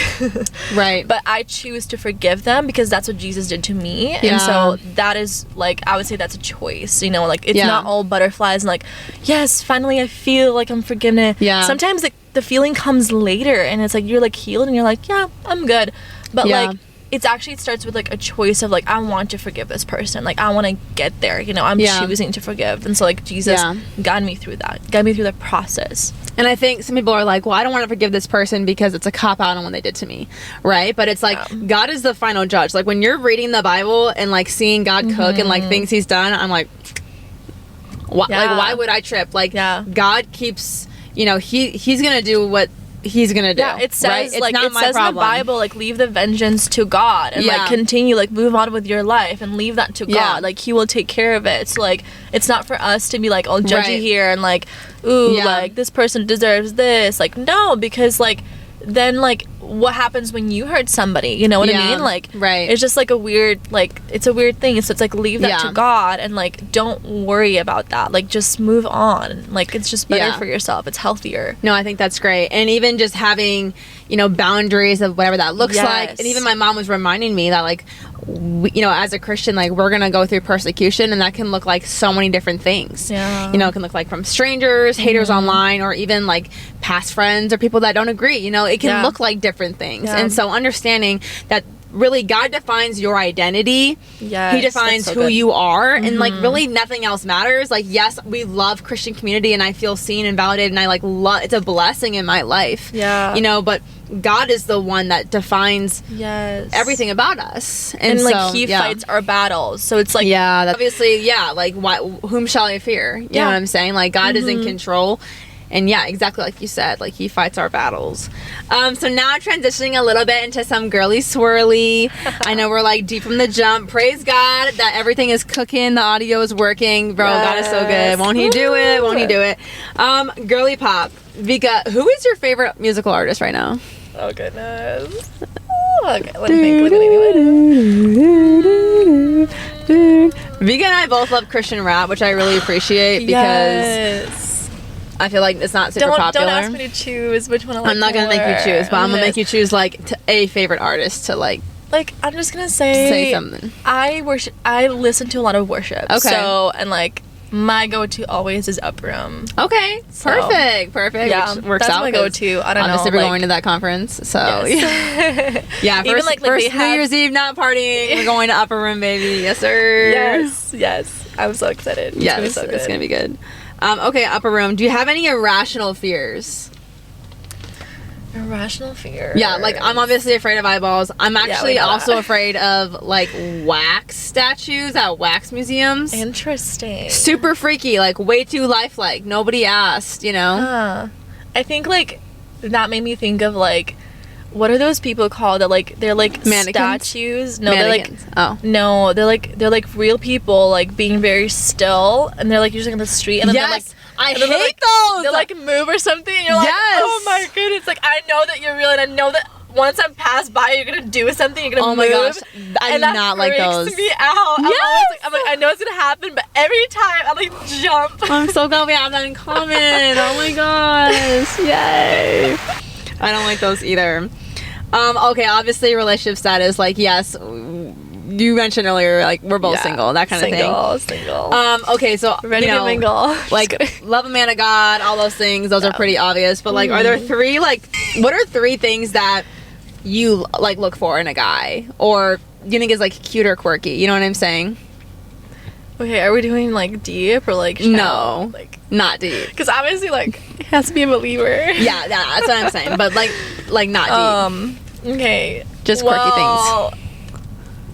Right. But I choose to forgive them because that's what Jesus did to me. Yeah. And so that is, like, I would say that's a choice, you know, like, it's not all butterflies and, like, yes, finally I feel like I'm forgiven. Yeah. Sometimes, like, the feeling comes later and it's like you're, like, healed and you're like, yeah, I'm good. But, like, it starts with, like, a choice of, like, I want to forgive this person. Like, I want to get there, you know, I'm choosing to forgive. And so, like, Jesus guided me through that, guided me through the process. And I think some people are like, well, I don't want to forgive this person because it's a cop-out on what they did to me, right? But it's like, God is the final judge. Like, when you're reading the Bible and, like, seeing God cook and, like, things he's done, I'm like, why would I trip? Like, God keeps, you know, he's going to do what he's gonna do. Yeah, it says, right? like, it says in the Bible, like, leave the vengeance to God and like continue, like, move on with your life and leave that to God. Like, he will take care of it. So, like, it's not for us to be like all judgy here and like, ooh, like, this person deserves this. Like, no, because, like, then, like, what happens when you hurt somebody, you know what I mean? Like, it's just like a weird, like, it's a weird thing. So it's like, leave that to God and, like, don't worry about that. Like, just move on. Like, it's just better for yourself. It's healthier. No, I think that's great. And even just having, you know, boundaries of whatever that looks like. And even my mom was reminding me that, like, you know, as a Christian, like, we're gonna go through persecution, and that can look like so many different things. You know, it can look like from strangers, haters online, or even like past friends or people that don't agree. You know, it can look like different things. And so understanding that really God defines your identity. He defines who you are, and like really nothing else matters. Like, yes, we love Christian community and I feel seen and validated and I like love, it's a blessing in my life. You know, but God is the one that defines everything about us. And so, like, he fights our battles. So it's like, obviously, like, whom shall I fear? You know what I'm saying? Like, God is in control. And exactly like you said, like, he fights our battles. So now transitioning a little bit into some girly swirly. I know we're like deep from the jump. Praise God that everything is cooking, the audio is working. Bro, God is so good. Won't he do it? Won't he do it? Girly pop. Vika, who is your favorite musical artist right now? Oh, goodness. Okay, let me think. Vika and I both love Christian rap, which I really appreciate because I feel like it's not super popular. Don't ask me to choose which one I like. I'm not going to make you choose, but I'm going to make you choose, like, a favorite artist to, like... Like, I'm just going to say something. I listen to a lot of worship. Okay. So, and, like, my go-to always is Upper Room. Okay. So, perfect. Yeah, which works that's out. My go-to. I don't know. Obviously, we're going to that conference, so... Yes. Even, like first New Year's Eve, not partying. We're going to Upper Room, baby. Yes, sir. Yes. I'm so excited. It's going to be good. Okay, Upper Room. Do you have any irrational fears? Irrational fear. Yeah, like, I'm obviously afraid of eyeballs. I'm actually also afraid of, like, wax statues at wax museums. Interesting. Super freaky, like, way too lifelike. Nobody asked, you know? I think, like, that made me think of, like, what are those people called that, like, they're like mannequins? Statues? No, mannequins. They're like real people, like, being very still, and they're like usually on the street, and then they're like, I hate those. They'll like move or something, and you're like, oh my goodness, like, I know that you're real, and I know that once I'm passed by, you're gonna do something, you're gonna move. Oh my gosh, I do not like those. Freaks me out. I'm like, I know it's gonna happen, but every time I like jump. I'm so glad we have that in common. Oh my gosh, yay! I don't like those either. Okay, obviously relationship status, like, yes, you mentioned earlier, like, we're both single, that kind of thing. Single. Okay, so, ready to mingle. Like, love a man of God, all those things, those are pretty obvious, but, like, are there three, like, what are three things that you, like, look for in a guy, or you think is, like, cute or quirky, you know what I'm saying? Okay, are we doing, like, deep or, like, shallow? No, like, not deep. Because obviously, like, it has to be a believer. Yeah, that's what I'm saying. But, like not deep. Okay. Just quirky things.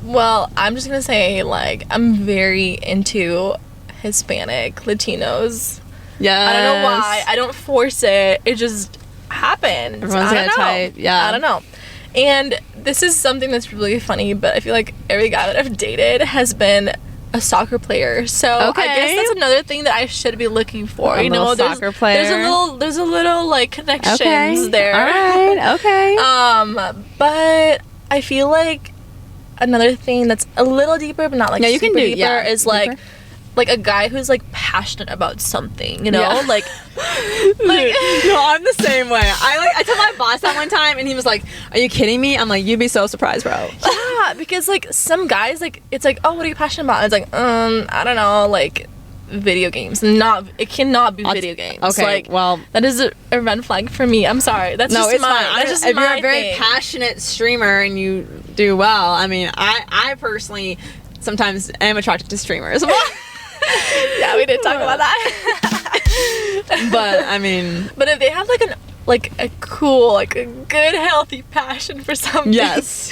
Well, I'm just going to say, like, I'm very into Hispanic, Latinos. Yeah. I don't know why. I don't force it. It just happens. Everyone's got a type. Yeah. I don't know. And this is something that's really funny, but I feel like every guy that I've dated has been a soccer player, so I guess that's another thing that I should be looking for. You know, soccer player. There's a little like connections there. All right. Okay. But I feel like another thing that's a little deeper, but not like super deeper, is like like a guy who's like passionate about something, you know? Yeah. Like no, I'm the same way. I told my boss that one time, and he was like, "Are you kidding me?" I'm like, "You'd be so surprised, bro." Yeah, because like some guys, like it's like, "Oh, what are you passionate about?" And it's like, I don't know, like video games. It cannot be video games. Okay, like, well, that is a red flag for me. I'm sorry. That's no, just it's fine. That's just if my you're a very thing. passionate streamer and you do well, I mean, I personally sometimes am attracted to streamers. Yeah, we did talk about that. But I mean, but if they have like a cool, like a good healthy passion for something, yes,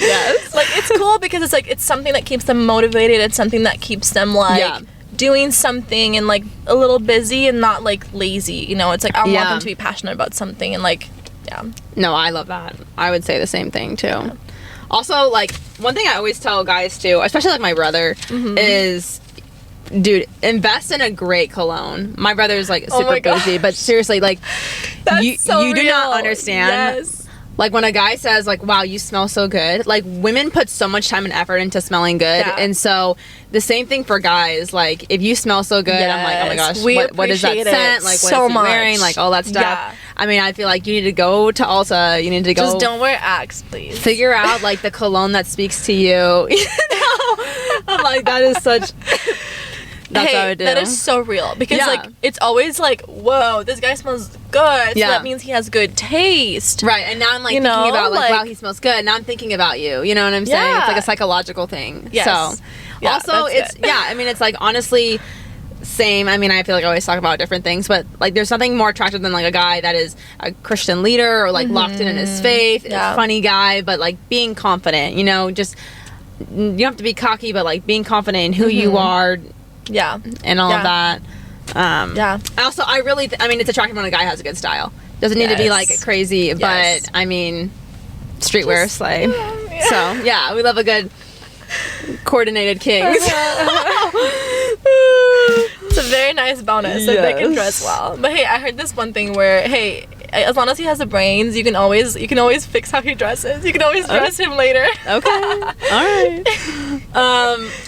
like it's cool because it's like it's something that keeps them motivated. It's something that keeps them like doing something and like a little busy and not like lazy. You know, it's like I want them to be passionate about something and like No, I love that. I would say the same thing too. Yeah. Also, like one thing I always tell guys too, especially like my brother, is, dude, invest in a great cologne. My brother's like super bougie, but seriously, like you do not understand. Yes. Like when a guy says like, "Wow, you smell so good," like women put so much time and effort into smelling good, and so the same thing for guys. Like if you smell so good, I'm like, "Oh my gosh, what is that scent? Like what is he wearing? Like all that stuff." Yeah. I mean, I feel like you need to go to Ulta. You need to go. Just don't wear Axe, please. Figure out like the cologne that speaks to you. You know? I'm like, that is such. That's what I would do. That is so real because like it's always like, whoa, this guy smells good, so that means he has good taste, right? And now I'm like thinking about like, wow, he smells good. Now I'm thinking about you. You know what I'm saying? It's like a psychological thing. Yes. So also it's I mean, it's like honestly same. I mean, I feel like I always talk about different things, but like there's nothing more attractive than like a guy that is a Christian leader or like locked in his faith, a funny guy, but like being confident. You know, just you don't have to be cocky, but like being confident in who you are. Yeah, and all of that. Also, I mean, it's attractive when a guy has a good style. Doesn't need to be like crazy, but I mean, streetwear slay. So yeah, we love a good coordinated king. It's a very nice bonus if they can dress well. But hey, I heard this one thing where as long as he has the brains, you can always fix how he dresses. You can always dress him later. Okay. All right.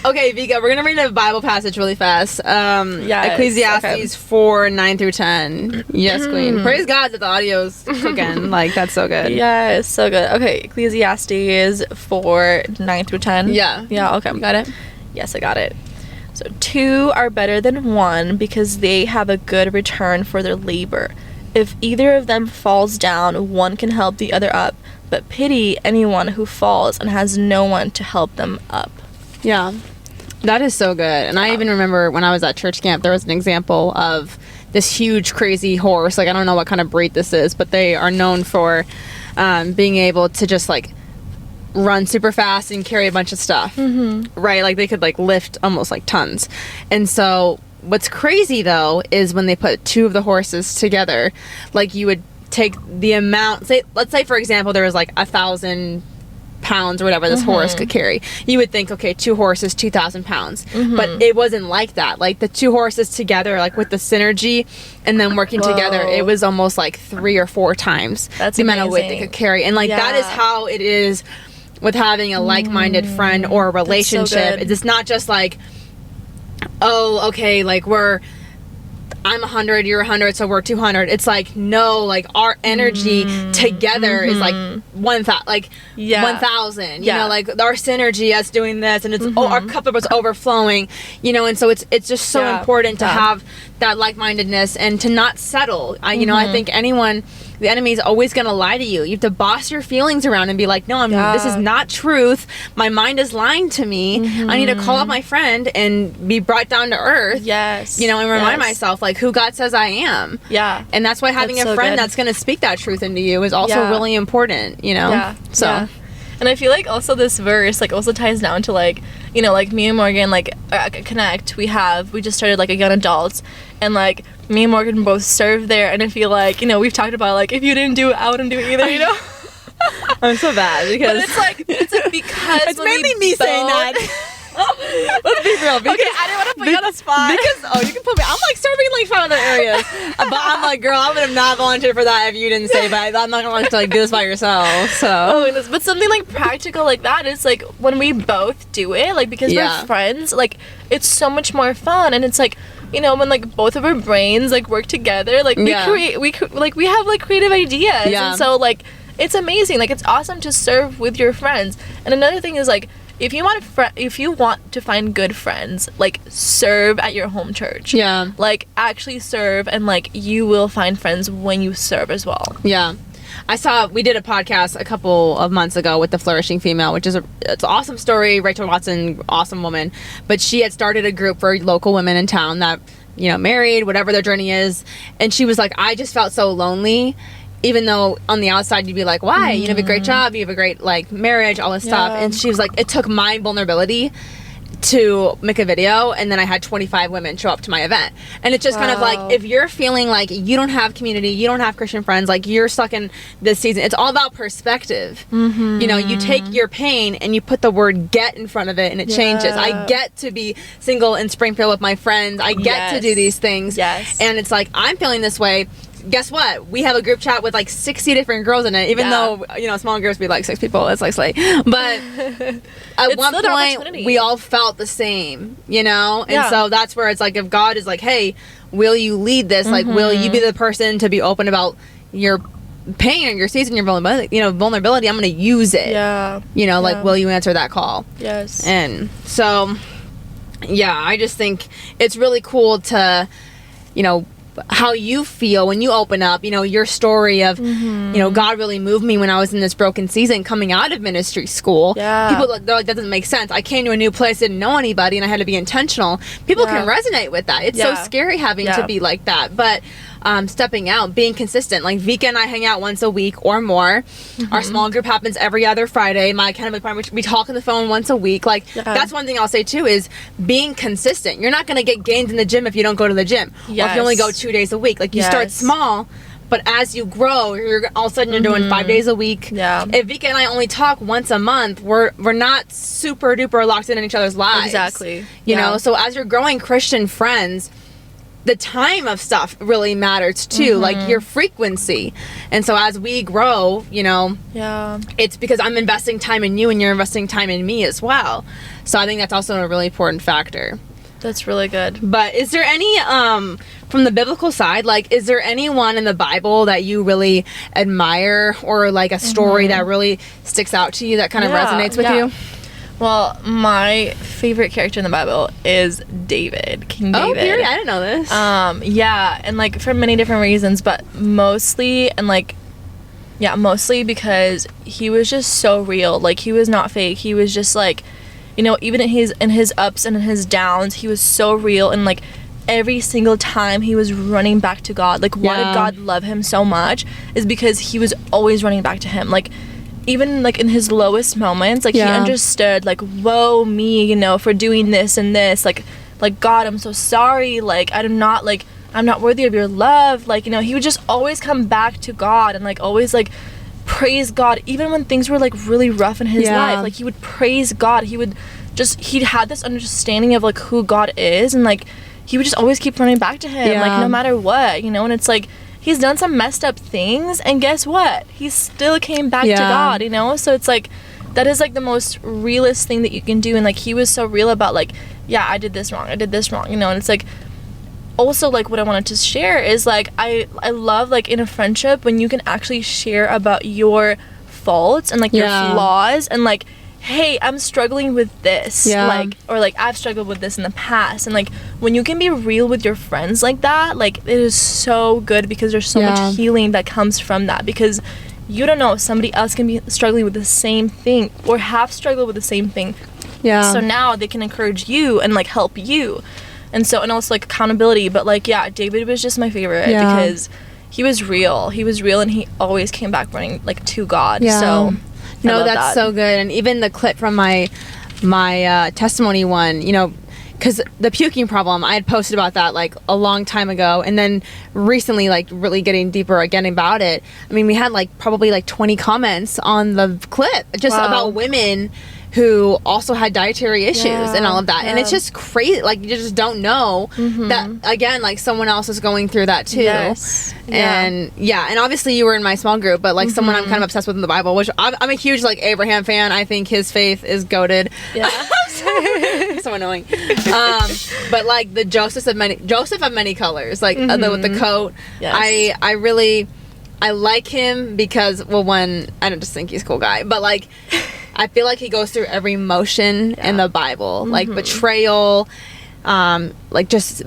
Okay, Vika, we're gonna read a Bible passage really fast. Ecclesiastes 4:9-10. Yes, Queen. Praise God that the audio's cooking. Like that's so good. Yes, so good. Okay, Ecclesiastes 4:9-10. Yeah. Yeah. Okay. You got it? Yes, I got it. So 2 are better than 1 because they have a good return for their labor. If either of them falls down, one can help the other up, but pity anyone who falls and has no one to help them up. Yeah, that is so good. And I even remember when I was at church camp, there was an example of this huge, crazy horse. Like, I don't know what kind of breed this is, but they are known for being able to just, like, run super fast and carry a bunch of stuff. Right? Like, they could, like, lift almost, like, tons. And so what's crazy though is when they put 2 of the horses together, like you would take the amount, let's say for example there was like 1,000 pounds or whatever this horse could carry. You would think, okay, 2 horses, 2,000 pounds. But it wasn't like that. Like the 2 horses together, like with the synergy and then working together, it was almost like 3 or 4 times the amount of weight they could carry. And like that is how it is with having a like-minded friend or a relationship. It's not just like, oh, okay, like I'm 100, you're 100, so we're 200. It's like, no, like our energy together is like 1,000, like 1,000. You know, like our synergy us doing this, and it's our cup was overflowing. You know, and so it's just so important to have that like-mindedness and to not settle. You know, I think the enemy is always going to lie to you. You have to boss your feelings around and be like, no, this is not truth. My mind is lying to me. I need to call up my friend and be brought down to earth. Yes. You know, and remind myself, like, who God says I am. Yeah. And that's why having a friend that's going to speak that truth into you is also really important, you know? Yeah. So. Yeah. And I feel like also this verse like also ties down to like, you know, like me and Morgan, like Connect, we just started like a young adults, and like me and Morgan both serve there, and I feel like, you know, we've talked about like if you didn't do it, I wouldn't do it either, you know? I'm so bad because but it's like because it's mainly me saying that. Let's be real. Because, okay, I didn't want to put you on the spot. Because, you can put me. I'm like serving like 5 other areas. But I'm like, girl, I would have not volunteered for that if you didn't say, but I'm not going to like do this by yourself. So. Oh, goodness. But something like practical like that is like when we both do it, like because we're friends, like it's so much more fun. And it's like, you know, when like both of our brains like work together, like we have like creative ideas. And so like it's amazing. Like it's awesome to serve with your friends. And another thing is like, if you want to find good friends, like serve at your home church. Yeah. Like actually serve, and like you will find friends when you serve as well. Yeah. We did a podcast a couple of months ago with the Flourishing Female, which is it's an awesome story. Rachel Watson, awesome woman. But she had started a group for local women in town that, you know, married, whatever their journey is. And she was like, I just felt so lonely. Even though on the outside you'd be like, why? You have a great job, you have a great like marriage, all this stuff. And she was like, it took my vulnerability to make a video, and then I had 25 women show up to my event. And it's just kind of like, if you're feeling like you don't have community, you don't have Christian friends, like you're stuck in this season, it's all about perspective. You know, you take your pain and you put the word get in front of it, and it changes. I get to be single in Springfield with my friends. I get to do these things. And it's like, I'm feeling this way. Guess what? We have a group chat with like 60 different girls in it, even though, you know, small groups be like 6 people. It's like slay. But at one point, we all felt the same, you know? And so that's where it's like, if God is like, hey, will you lead this? Like, will you be the person to be open about your pain or your season, your vulnerability? I'm going to use it. You know, like, will you answer that call? And so, I just think it's really cool to, you know, how you feel when you open up, you know, your story of, you know, God really moved me when I was in this broken season coming out of ministry school. People, they're like, that doesn't make sense. I came to a new place, didn't know anybody, and I had to be intentional. People can resonate with that. It's so scary having to be like that. But stepping out, being consistent. Like Vika and I hang out once a week or more. Our small group happens every other Friday. My accountability partner, we talk on the phone once a week. Like that's one thing I'll say too, is being consistent. You're not going to get gains in the gym if you don't go to the gym. Or if you only go 2 days a week. Like you start small, but as you grow, you're all of a sudden you're doing 5 days a week. If Vika and I only talk once a month, we're not super duper locked in each other's lives. You know, so as you're growing Christian friends, the time of stuff really matters too, like your frequency. And so as we grow, you know, it's because I'm investing time in you and you're investing time in me as well. So I think that's also a really important factor. That's really good. But is there any from the biblical side, like, is there anyone in the Bible that you really admire, or like a story that really sticks out to you that kind of resonates with you? Well, my favorite character in the Bible is David, King David. Oh, period. I didn't know this. And like for many different reasons, but mostly because he was just so real. Like he was not fake. He was just like, you know, even in his ups and in his downs, he was so real. And like every single time he was running back to God. Like why did God love him so much? Is because he was always running back to him. Like even like in his lowest moments, like he understood, like, woe me, you know, for doing this and this, like God, I'm so sorry, like I'm not worthy of your love. Like, you know, he would just always come back to God and like always like praise God, even when things were like really rough in his life. Like he would praise God. He had this understanding of like who God is, and like he would just always keep running back to him, like no matter what, you know. And it's like he's done some messed up things, and guess what? He still came back to God, you know? So it's like, that is like the most realest thing that you can do. And like, he was so real about like, I did this wrong, you know? And it's like, also like what I wanted to share is like, I love like in a friendship when you can actually share about your faults and like your flaws, and like, hey, I'm struggling with this, like, or like I've struggled with this in the past. And like when you can be real with your friends like that, like it is so good, because there's so much healing that comes from that, because you don't know, somebody else can be struggling with the same thing or have struggled with the same thing. So now they can encourage you and like help you. And so, and also like accountability. But like, David was just my favorite because he was real, and he always came back running like to God. So no, that's so good. And even the clip from my testimony one, you know, because the puking problem, I had posted about that like a long time ago, and then recently, like really getting deeper again about it. I mean, we had like probably like 20 comments on the clip just about women who also had dietary issues and all of that. Yeah. And it's just crazy. Like, you just don't know that, again, like, someone else is going through that too. Yes. And and obviously you were in my small group, but like someone I'm kind of obsessed with in the Bible, which I'm a huge like Abraham fan. I think his faith is goated. Yeah. So annoying. But like the Joseph of many colors, like with the coat. Yes. I like him because, well, one, I don't just think he's a cool guy, but like I feel like he goes through every emotion in the Bible, like betrayal, like just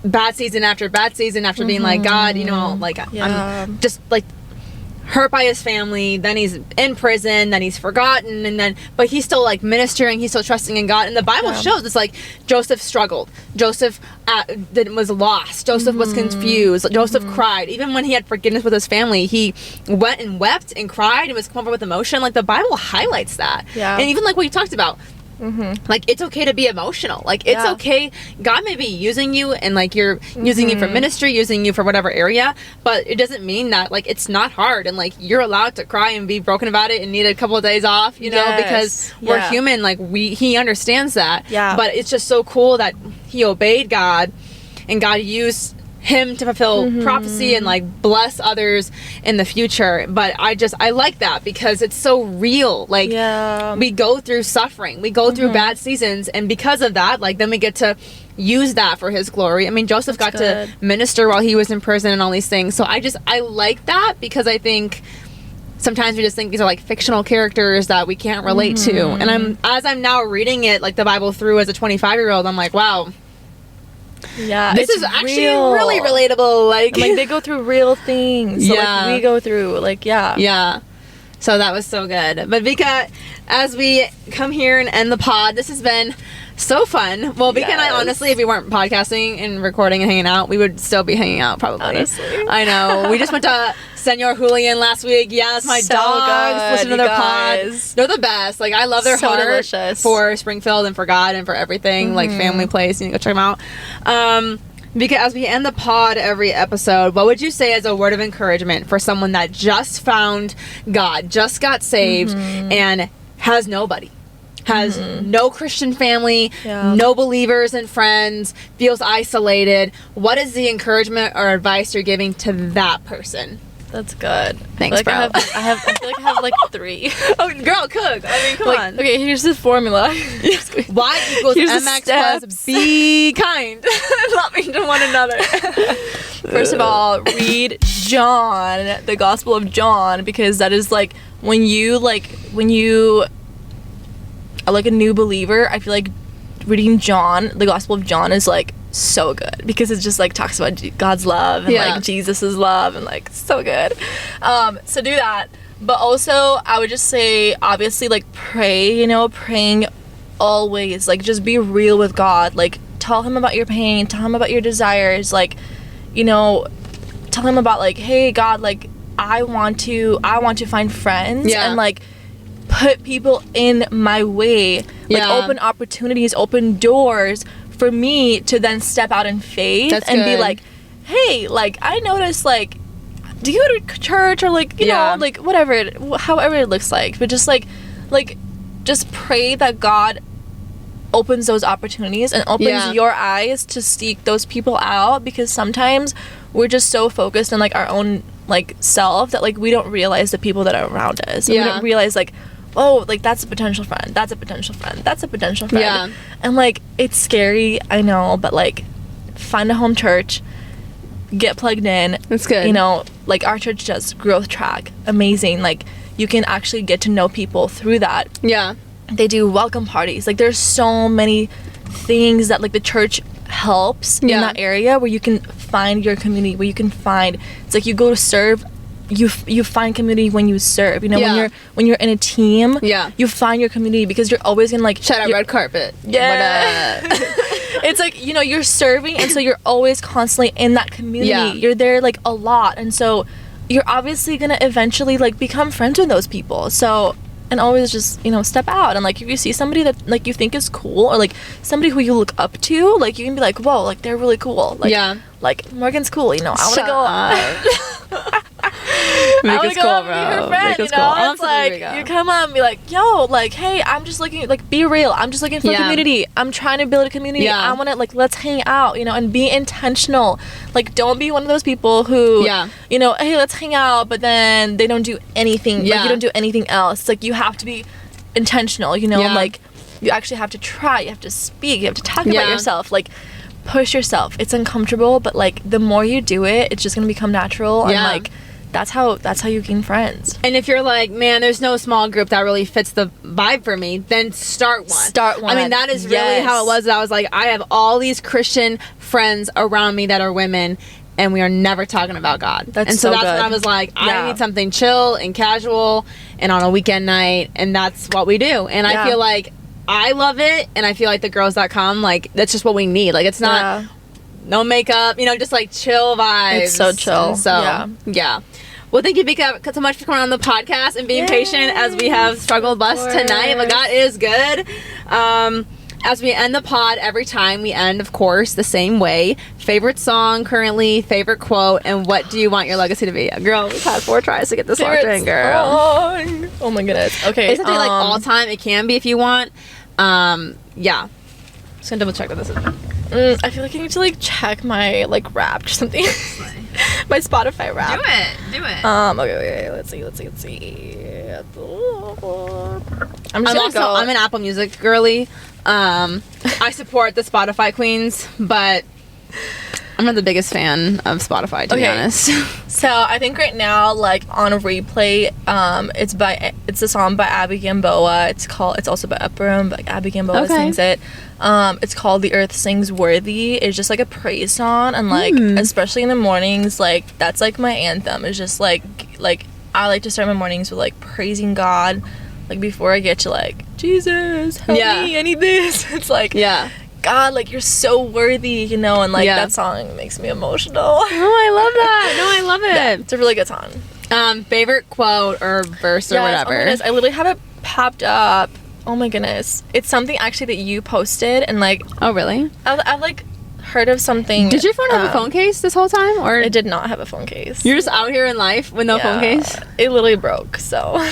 bad season after being like, God, you know, like I'm just like hurt by his family, then he's in prison, then he's forgotten, and then but he's still like ministering, he's still trusting in God. And the Bible shows it's like Joseph struggled, Joseph was lost, Joseph was confused, Joseph cried. Even when he had forgiveness with his family, he went and wept and cried and was covered with emotion. Like the Bible highlights that. And even like what you talked about, like it's okay to be emotional, like it's okay, God may be using you and like you're using you for ministry, using you for whatever area, but it doesn't mean that like it's not hard, and like you're allowed to cry and be broken about it and need a couple of days off, you know, because we're human. Like he understands that. But it's just so cool that he obeyed God and God used him to fulfill prophecy and like bless others in the future. But I like that because it's so real. Like we go through suffering, we go through bad seasons, and because of that, like then we get to use that for his glory. I mean, Joseph got to minister while he was in prison and all these things. So I like that because I think sometimes we just think these are like fictional characters that we can't relate to. And as I'm now reading it, like the Bible through as a 25-year-old, I'm like, wow, this is actually really relatable. Like they go through real things. So like we go through, like, So that was so good. But Vika, as we come here and end the pod, this has been so fun. Well, Vika and I, honestly, if we weren't podcasting and recording and hanging out, we would still be hanging out probably. Honestly. I know. We just went to Senor Julian last week. Yes, my so dogs good, listen to their pods. They're the best. Like, I love their so heart delicious. For Springfield and for God and for everything. Like, family place. You need to go check them out. Because as we end the pod every episode, what would you say as a word of encouragement for someone that just found God, just got saved, and has nobody? Has no Christian family, no believers and friends, feels isolated. What is the encouragement or advice you're giving to that person? That's good. Thanks, bro. I feel like I have like 3. Oh, girl, cook. I mean, come on. Okay, here's the formula. Y equals MX plus be kind. Loving to one another. First of all, read John, the Gospel of John, because that is like when you are like a new believer, I feel like reading John, the Gospel of John, is like so good because it just like talks about God's love and like Jesus's love and like so good. So do that. But also I would just say, obviously, like pray, praying always, like just be real with God. Like tell him about your pain, tell him about your desires, like, tell him about like, hey God, like I want to find friends and like put people in my way, like open opportunities, open doors for me to then step out in faith. That's and good. Be like, hey, like I noticed, like, do you go to church or like you know, like whatever, however it looks like, but just like just pray that God opens those opportunities and opens your eyes to seek those people out, because sometimes we're just so focused on like our own like self that like we don't realize the people that are around us. We don't realize like, oh, like that's a potential friend, that's a potential friend, that's a potential friend. And like it's scary, I know, but like find a home church, get plugged in. That's good. Like our church does growth track, amazing. Like you can actually get to know people through that. They do welcome parties. Like there's so many things that like the church helps in that area where you can find your community, where you can find, it's like you go to serve, you find community when you serve, when you're in a team, you find your community, because you're always gonna like shout out red carpet. It's like you're serving, and so you're always constantly in that community. You're there like a lot, and so you're obviously gonna eventually like become friends with those people. So, and always just step out, and like if you see somebody that like you think is cool, or like somebody who you look up to, like you can be like, whoa, like they're really cool, like like Morgan's cool, I want to go. would go up and be her friend, Vika's you know? cool. It's like, you come up and be like, yo, like, hey, I'm just looking, like, be real. I'm just looking for a community. I'm trying to build a community. I want to, like, let's hang out, you know, and be intentional. Like, don't be one of those people who, you know, hey, let's hang out, but then they don't do anything. Like, you don't do anything else. It's like, you have to be intentional, you know? Like, you actually have to try. You have to speak. You have to talk about yourself. Like, push yourself. It's uncomfortable, but, like, the more you do it, it's just going to become natural. And, like, that's how you gain friends. And if you're like, man, there's no small group that really fits the vibe for me, then start one. I mean, that is really how it was. I was like, I have all these Christian friends around me that are women, and we are never talking about God. That's when I was like, I need something chill and casual and on a weekend night, and that's what we do. And I feel like I love it, and I feel like the girls that come, like, that's just what we need. Like, it's not no makeup, you know, just like chill vibes. It's so chill. And so yeah. Well, thank you, Vika, so much for coming on the podcast and being patient as we have struggled bus tonight. But God is good. As we end the pod every time, we end, of course, the same way. Favorite song currently, favorite quote, and what do you want your legacy to be? Girl, we've had 4 tries to get this locked in, girl. Song. Oh my goodness. Okay. It's something like all time. It can be if you want. Yeah. Just gonna double check what this is. I feel like I need to, like, check my, like, Wrapped or something. My Spotify Wrapped. Do it. Okay, let's see. I'm an Apple Music girly. I support the Spotify queens, but I'm not the biggest fan of Spotify, to be honest. So I think right now, like, on replay, it's a song by Abby Gamboa. It's also by Upper but, like, Abby Gamboa sings it. It's called The Earth Sings Worthy. It's just, like, a praise song, and, like, especially in the mornings, like, that's, like, my anthem. It's just like I like to start my mornings with, like, praising God, like, before I get to, like, Jesus, help me, I need this. It's like, God, like, you're so worthy, you know, and, like, that song makes me emotional. Oh, I love that. No, I love it. Yeah, it's a really good song. Favorite quote or verse or whatever. Oh my goodness, I literally have it popped up. Oh my goodness. It's something actually that you posted, and, like... Oh, really? I've like, heard of something... Did your phone have a phone case this whole time, or...? It did not have a phone case. You're just out here in life with no phone case? It literally broke, so...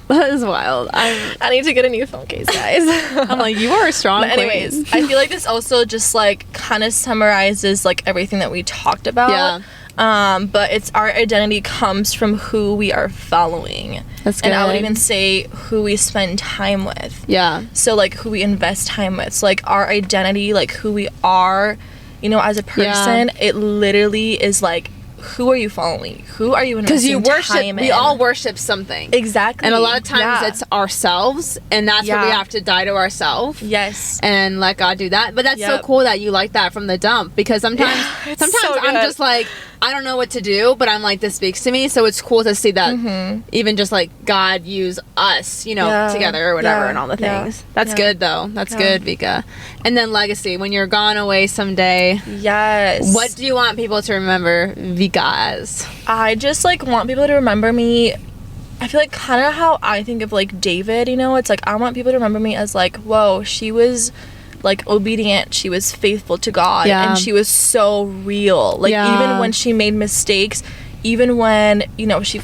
That is wild. I need to get a new phone case, guys. I'm like, you are a strong But anyways, I feel like this also just, like, kind of summarizes, like, everything that we talked about. Yeah. But it's our identity comes from who we are following. That's good. And I would even say who we spend time with. Yeah. So, like, who we invest time with. So, like, our identity, like, who we are, you know, as a person, it literally is, like, who are you following? Who are you investing time in? We all worship something. Exactly. And a lot of times it's ourselves, and that's where we have to die to ourselves. Yes. And let God do that. But that's so cool that you like that from the dump, because sometimes I'm just like, I don't know what to do, but I'm like, this speaks to me. So it's cool to see that even just like God use us, you know, together or whatever and all the things. That's good though. That's good, Vika. And then legacy, when you're gone away someday. Yes. What do you want people to remember Vika as? I just like want people to remember me. I feel like kind of how I think of like David, you know, it's like I want people to remember me as like, whoa, she was like obedient, she was faithful to God, and she was so real, like even when she made mistakes, even when, you know, she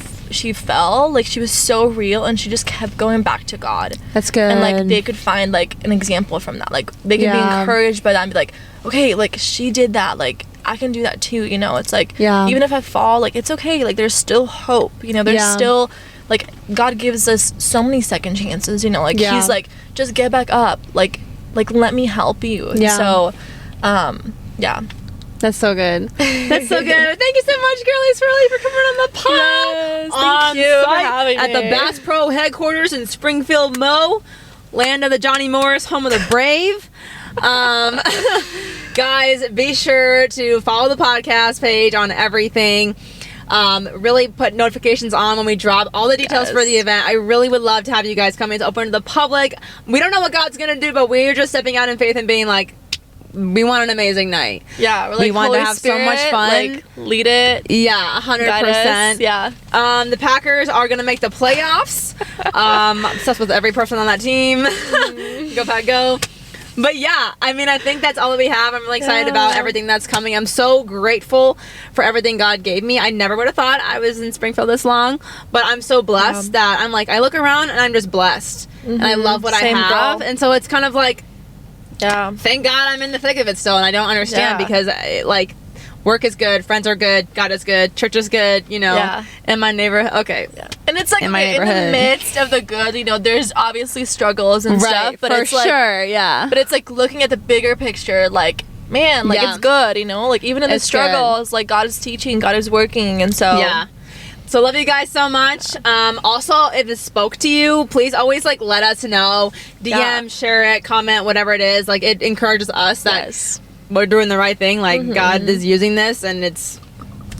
fell, like she was so real, and she just kept going back to God. That's good. And like they could find like an example from that, like they could be encouraged by that and be like, okay, like she did that, like I can do that too, you know. It's like even if I fall, like it's okay, like there's still hope, you know. There's still like God gives us so many second chances, you know, like he's like, just get back up, like let me help you. So that's so good. That's so good. Thank you so much, girlies, for coming on the pod. Yes, thank you for having me. At the Bass Pro headquarters in Springfield, Mo, land of the Johnny Morris, home of the brave. Guys, be sure to follow the podcast page on everything. Really put notifications on when we drop all the details for the event. I really would love to have you guys come in. It's open to the public. We don't know what God's gonna do, but we're just stepping out in faith and being like, we want an amazing night. Yeah, we're like, we want to have Spirit, so much fun. Like, lead it. Yeah, 100%. Yeah. The Packers are gonna make the playoffs. Obsessed with every person on that team. Go Pack, go. But yeah, I mean, I think that's all that we have. I'm really excited about everything that's coming. I'm so grateful for everything God gave me. I never would have thought I was in Springfield this long, but I'm so blessed that I'm like, I look around and I'm just blessed. And I love what I have. And so it's kind of like, thank God I'm in the thick of it still. And I don't understand because like, work is good, friends are good, God is good, church is good, you know, and my neighborhood, and it's like, in the midst of the good, you know, there's obviously struggles and stuff, but it's like, but it's like looking at the bigger picture, like, man, like, it's good, you know, like, even in the struggles, like, God is teaching, God is working, and so, so love you guys so much. Also, if it spoke to you, please always like let us know, DM, share it, comment, whatever it is, like, it encourages us that we're doing the right thing, like God is using this, and it's,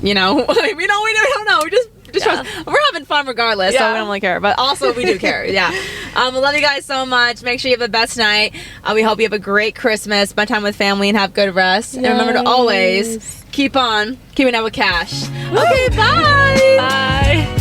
you know, we don't know, we just trust. We're having fun regardless, so we don't really care, but also we do care. We love you guys so much. Make sure you have the best night. We hope you have a great Christmas, spend time with family, and have good rest. And remember to always keep on keeping up with cash. Okay, bye.